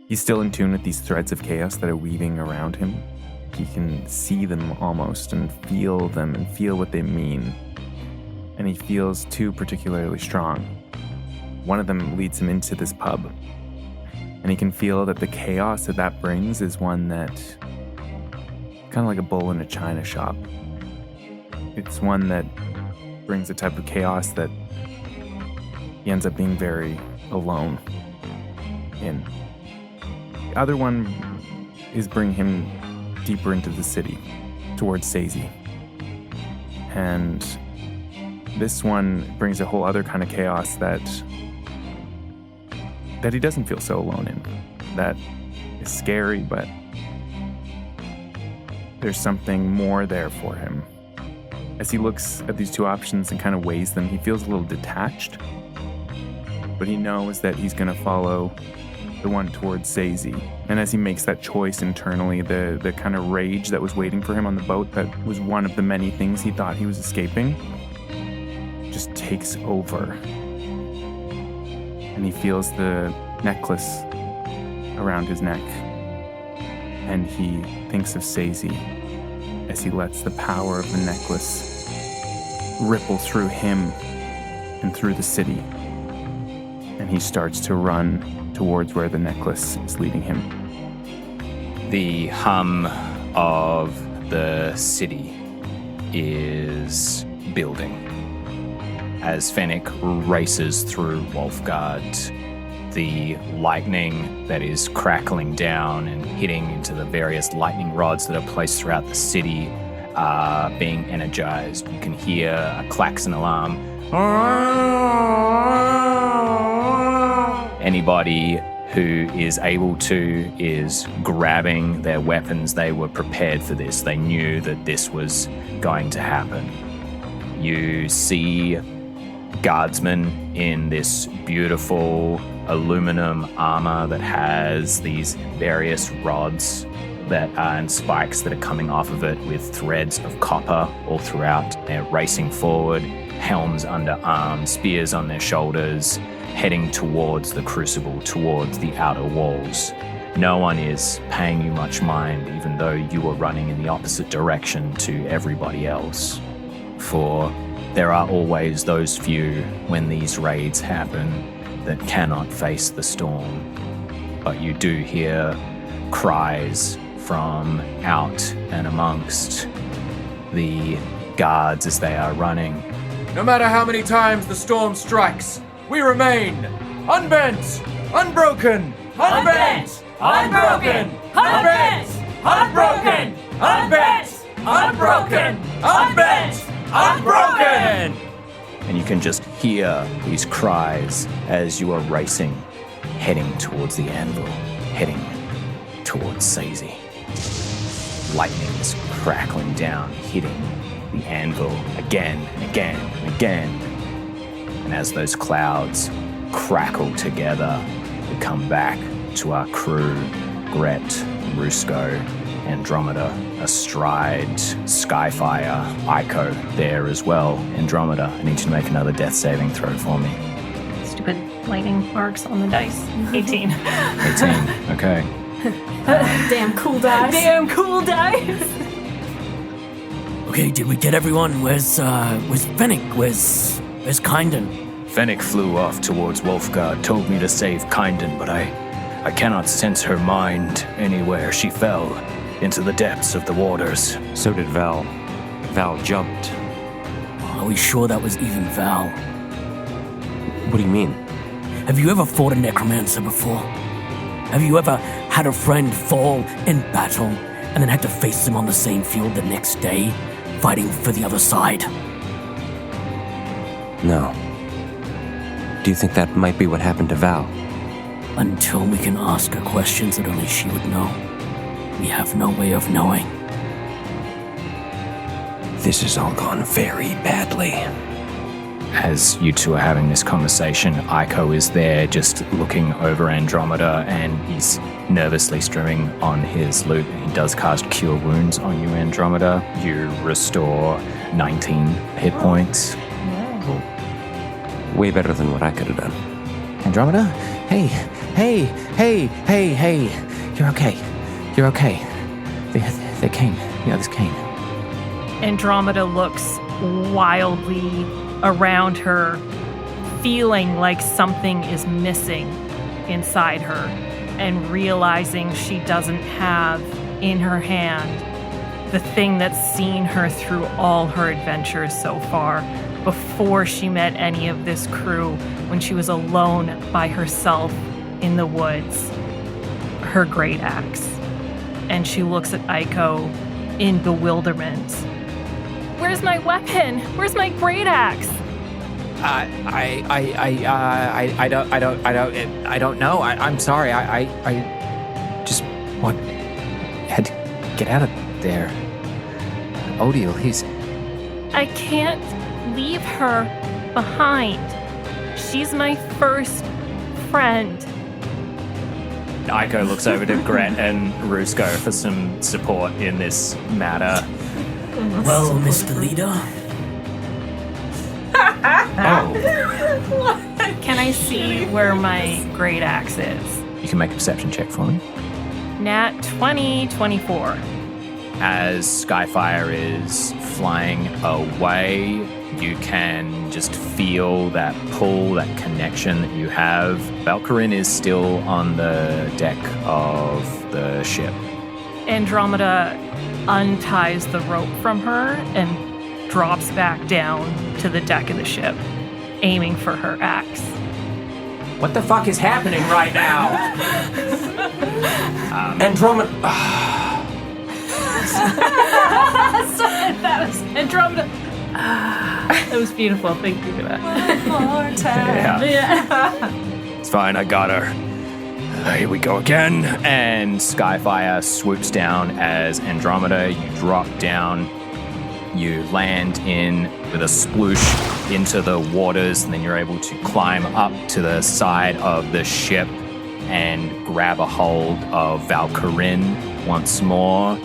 He's still in tune with these threads of chaos that are weaving around him. He can see them almost and feel them and feel what they mean. And he feels two particularly strong. One of them leads him into this pub. And he can feel that the chaos that brings is one that, kind of like a bull in a china shop. It's one that brings a type of chaos that he ends up being very alone in. The other one is bringing him deeper into the city, towards Sazey. And this one brings a whole other kind of chaos that he doesn't feel so alone in. That is scary, but there's something more there for him. As he looks at these two options and kind of weighs them, he feels a little detached, but he knows that he's going to follow the one towards Sazey. And as he makes that choice internally, the kind of rage that was waiting for him on the boat, that was one of the many things he thought he was escaping, just takes over. And he feels the necklace around his neck. And he thinks of Sazey as he lets the power of the necklace ripple through him and through the city. And he starts to run towards where the necklace is leading him. The hum of the city is building. As Fennec races through Wulfgarde, the lightning that is crackling down and hitting into the various lightning rods that are placed throughout the city are being energized. You can hear a Klassen alarm. Anybody who is able to is grabbing their weapons. They were prepared for this. They knew that this was going to happen. You see guardsmen in this beautiful aluminum armor that has these various rods that are and spikes that are coming off of it with threads of copper all throughout. They're racing forward, helms under arms, spears on their shoulders, heading towards the crucible, towards the outer walls. No one is paying you much mind, even though you are running in the opposite direction to everybody else. For there are always those few when these raids happen that cannot face the storm. But you do hear cries from out and amongst the guards as they are running. No matter how many times the storm strikes, we remain unbent, unbroken, unbent, unbroken, unbent, unbroken, unbent, unbroken, unbent, unbroken. And you can just hear these cries as you are racing, heading towards the anvil, heading towards Sazey. Lightning is crackling down, hitting the anvil again and again and again. And as those clouds crackle together, we come back to our crew, Gret, Rusco, Andromeda, astride Skyfire, Ico there as well. Andromeda, I need you to make another death saving throw for me. Stupid lightning marks on the dice. 18. 18, okay. Damn cool dice. Damn cool dice. Okay, did we get everyone? Where's Fennec? Where's Kynden? Fennec flew off towards Wulfgarde, told me to save Kynden, but I cannot sense her mind anywhere. She fell into the depths of the waters. So did Val. Val jumped. Are we sure that was even Val? What do you mean? Have you ever fought a necromancer before? Have you ever had a friend fall in battle and then had to face them on the same field the next day, fighting for the other side? No. Do you think that might be what happened to Val? Until we can ask her questions that only she would know, we have no way of knowing. This has all gone very badly. As you two are having this conversation, Aiko is there just looking over Andromeda, and he's nervously strumming on his lute. He does cast Cure Wounds on you, Andromeda. You restore 19 hit points. Way better than what I could have done. Andromeda? Hey. You're okay. They're Kane. The other's Kane. Andromeda looks wildly around her, feeling like something is missing inside her, and realizing she doesn't have in her hand the thing that's seen her through all her adventures so far, before she met any of this crew, when she was alone by herself in the woods, her great axe. And she looks at Aiko in bewilderment. Where's my weapon? Where's my great axe? I don't know. I'm sorry. I just had to get out of there. Odile, he's... I can't leave her behind. She's my first friend. Aiko looks over to Gret and Rusco for some support in this matter. Well, Mr. Leader. Can I see where my great axe is? You can make a perception check for me. Nat 20, 24. As Skyfire is flying away, you can just feel that pull, that connection that you have. Valkyrin is still on the deck of the ship. Andromeda unties the rope from her and drops back down to the deck of the ship, aiming for her axe. What the fuck is happening right now? Andromeda. That was Andromeda. That was beautiful. Thank you for that. One more time. Yeah. It's fine, I got her. Here we go again. And Skyfire swoops down as Andromeda. You drop down. You land in with a sploosh into the waters, and then you're able to climb up to the side of the ship and grab a hold of Valkyrin once more.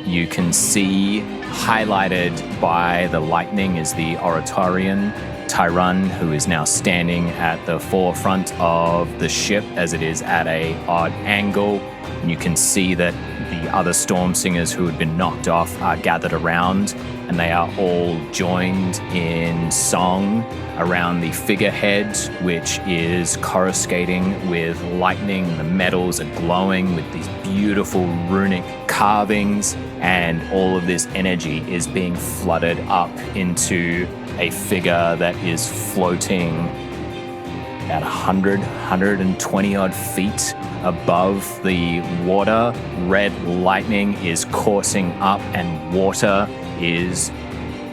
You can see, highlighted by the lightning, is the Oratorian, Tyrun, who is now standing at the forefront of the ship as it is at a odd angle. And you can see that the other storm singers who had been knocked off are gathered around, and they are all joined in song around the figurehead, which is coruscating with lightning. The metals are glowing with these beautiful runic carvings, and all of this energy is being flooded up into a figure that is floating at 120 odd feet above the water. Red lightning is coursing up, and water is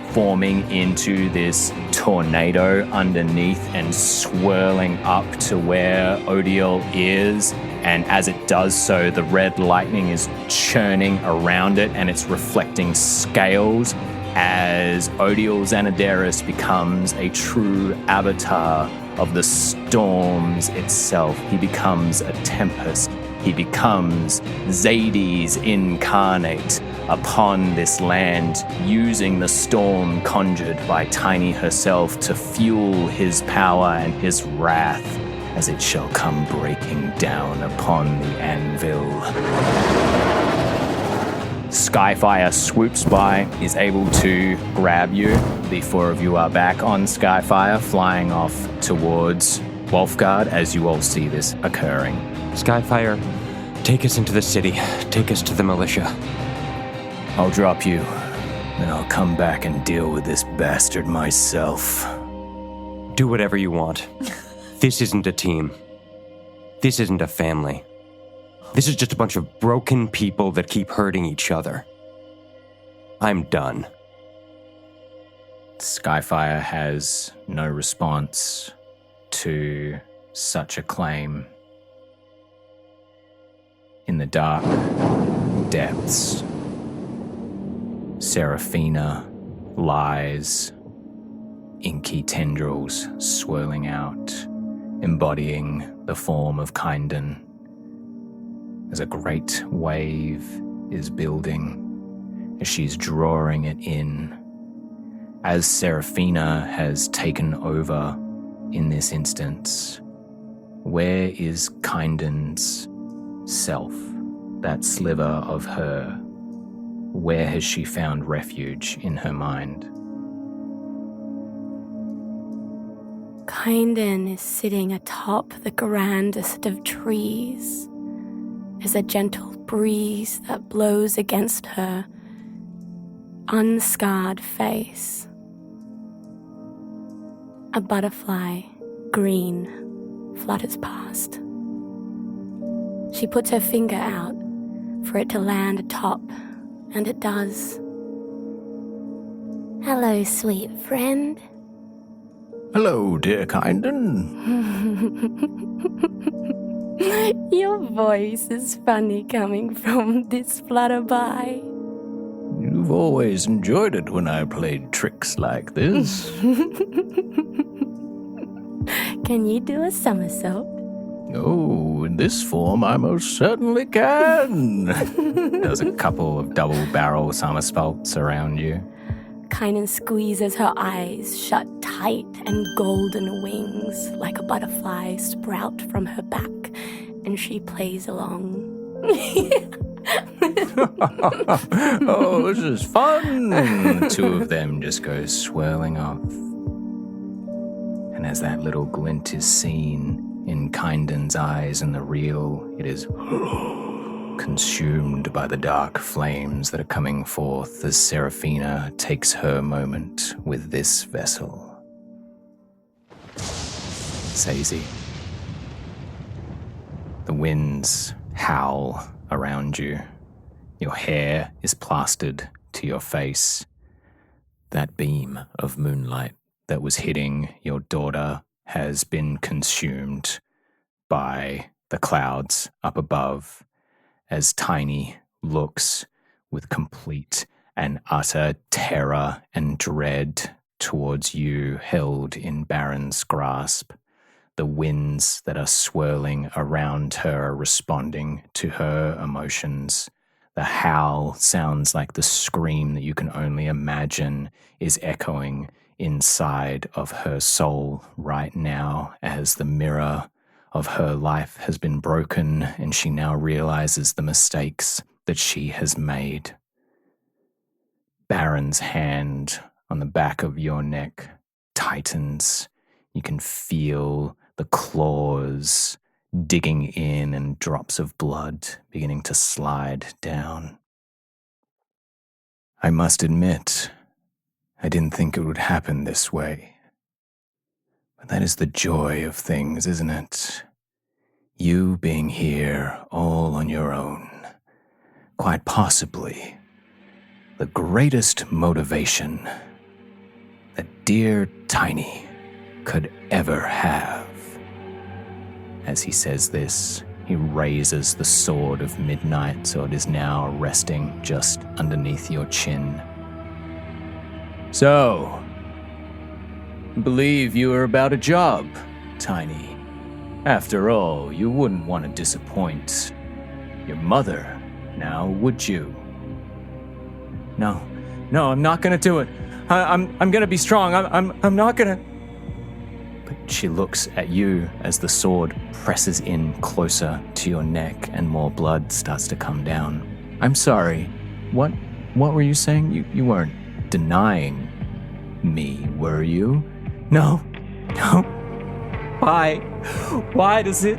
forming into this tornado underneath and swirling up to where Odile is. And as it does so, the red lightning is churning around it, and it's reflecting scales as Odile Xanaderis becomes a true avatar of the storms itself. He becomes a tempest. He becomes Zades incarnate upon this land, using the storm conjured by Tiny herself to fuel his power and his wrath as it shall come breaking down upon the anvil. Skyfire swoops by, is able to grab you. The four of you are back on Skyfire, flying off towards Wulfgarde as you all see this occurring. Skyfire, take us into the city. Take us to the militia. I'll drop you, then I'll come back and deal with this bastard myself. Do whatever you want. This isn't a team. This isn't a family. This is just a bunch of broken people that keep hurting each other. I'm done. Skyfire has no response to such a claim. In the dark depths, Seraphina lies, inky tendrils swirling out, embodying the form of Kynden. As a great wave is building, as she's drawing it in, as Seraphina has taken over in this instance, where is Kynden's self, that sliver of her? Where has she found refuge in her mind? Kynden is sitting atop the grandest of trees. There's a gentle breeze that blows against her unscarred face. A butterfly, green, flutters past. She puts her finger out for it to land atop, and it does. Hello, sweet friend. Hello, dear Kynden. Your voice is funny coming from this flutterby. You've always enjoyed it when I played tricks like this. Can you do a somersault? Oh, in this form I most certainly can. Does a couple of double-barrel somersaults around you. Kynden squeezes her eyes shut tight, and golden wings like a butterfly sprout from her back, and she plays along. Oh, this is fun. The two of them just go swirling off. And as that little glint is seen in Kynden's eyes in the reel, it is consumed by the dark flames that are coming forth as Seraphina takes her moment with this vessel. Sazey. The winds howl around you. Your hair is plastered to your face. That beam of moonlight that was hitting your daughter has been consumed by the clouds up above, as Tiny looks with complete and utter terror and dread towards you held in Barran's grasp. The winds that are swirling around her are responding to her emotions. The howl sounds like the scream that you can only imagine is echoing inside of her soul right now, as the mirror of her life has been broken and she now realizes the mistakes that she has made. Barran's hand on the back of your neck tightens. You can feel the claws digging in and drops of blood beginning to slide down. I must admit, I didn't think it would happen this way. But that is the joy of things, isn't it? You being here all on your own. Quite possibly the greatest motivation that dear Tiny could ever have. As he says this, he raises the sword of midnight so it is now resting just underneath your chin. So, believe you are about a job, Tiny. After all, you wouldn't want to disappoint your mother, now would you? No, I'm not gonna do it. I'm gonna be strong. I'm not gonna. But she looks at you as the sword presses in closer to your neck and more blood starts to come down. I'm sorry. What were you saying? You weren't denying me, were you? No. Why does it?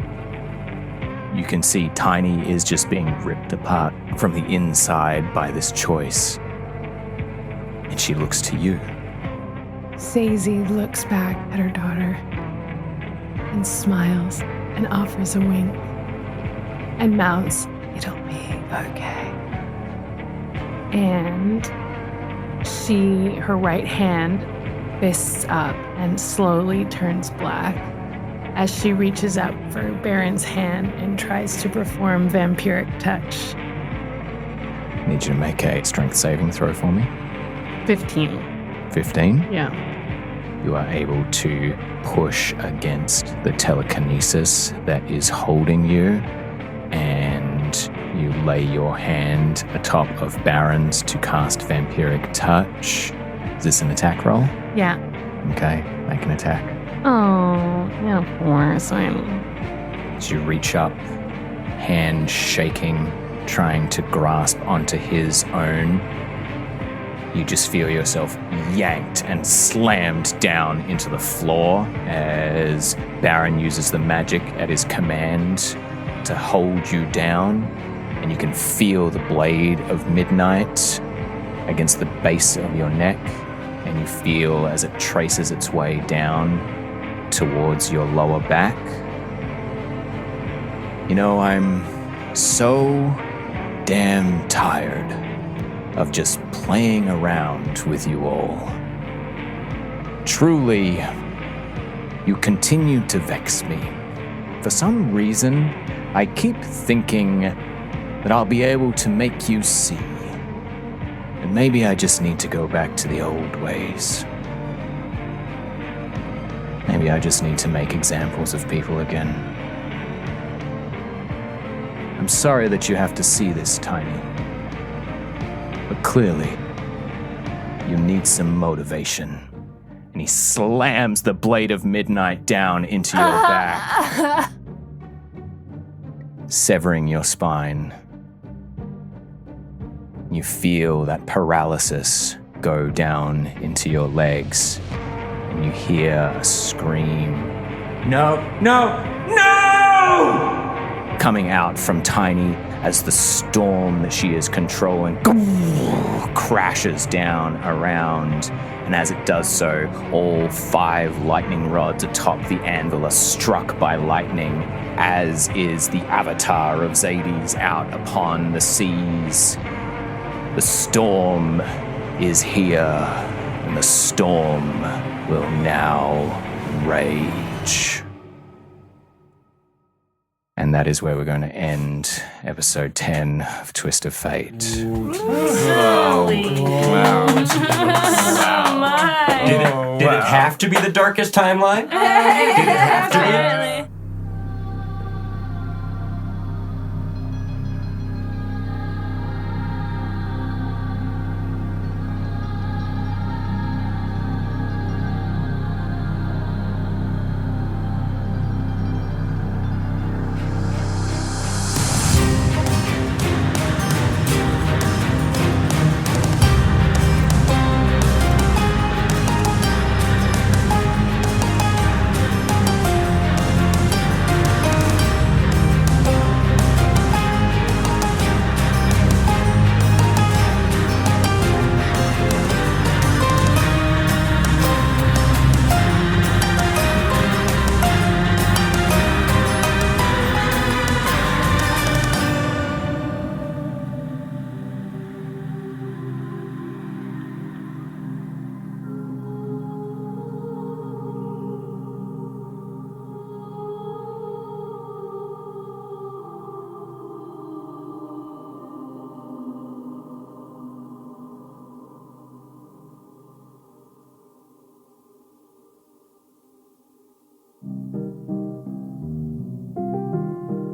You can see Tiny is just being ripped apart from the inside by this choice. And she looks to you. Sazey looks back at her daughter and smiles and offers a wink and mouths, "It'll be okay." And her right hand fists up and slowly turns black as she reaches up for Barran's hand and tries to perform vampiric touch. Need you to make a strength saving throw for me. 15. 15? Yeah. You are able to push against the telekinesis that is holding you, and you lay your hand atop of Barran's to cast vampiric touch. Is this an attack roll? Yeah. Okay, make an attack. Oh, yeah, of course. As you reach up, hand shaking, trying to grasp onto his own, you just feel yourself yanked and slammed down into the floor as Barran uses the magic at his command to hold you down, and you can feel the blade of midnight against the base of your neck, and you feel as it traces its way down towards your lower back. You know, I'm so damn tired of just playing around with you all. Truly, you continue to vex me. For some reason, I keep thinking that I'll be able to make you see. And maybe I just need to go back to the old ways. Maybe I just need to make examples of people again. I'm sorry that you have to see this, Tiny. But clearly, you need some motivation. And he slams the blade of midnight down into your back, severing your spine. You feel that paralysis go down into your legs, and you hear a scream. No, no, no! Coming out from Tiny as the storm that she is controlling crashes down around. And as it does so, all 5 lightning rods atop the anvil are struck by lightning, as is the avatar of Zadie's out upon the seas. The storm is here, and the storm will now rage. And that is where we're going to end episode 10 of Twist of Fate. Wow. Did it have to be the darkest timeline? Did it have to be?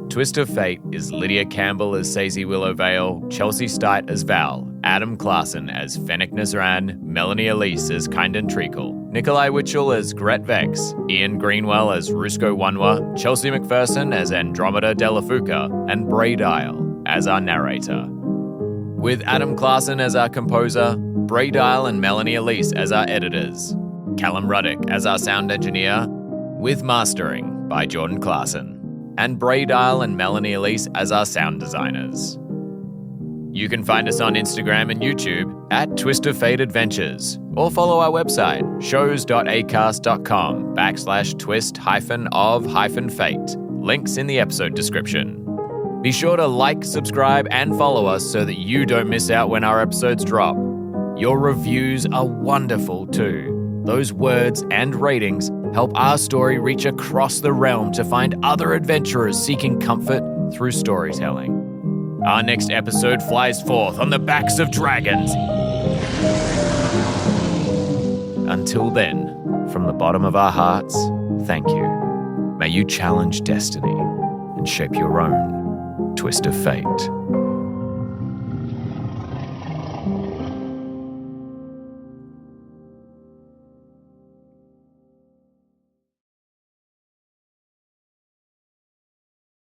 Twist of Fate is Lydia Campbell as Sazey Willowvale, Chelsey Styut as Val, Adam Klassen as Fennec Nazran, Melanie Ellyce as Kynden Treacle, Nikolai Witschl as Gret Vex, Ian Greenwell as Rusco Wanwa, Chelsey McPherson as Andromeda de la Phouka, and Braye as our narrator. With Adam Klassen as our composer, Braye and Melanie Ellyce as our editors, Callum Rudyk as our sound engineer, with mastering by Jordan Klassen, and Braye and Melanie Ellyce as our sound designers. You can find us on Instagram and YouTube at Twist of Fate Adventures, or follow our website, shows.acast.com/twist-of-fate. Links in the episode description. Be sure to like, subscribe, and follow us so that you don't miss out when our episodes drop. Your reviews are wonderful too. Those words and ratings Help our story reach across the realm to find other adventurers seeking comfort through storytelling. Our next episode flies forth on the backs of dragons. Until then, from the bottom of our hearts, thank you. May you challenge destiny and shape your own twist of fate.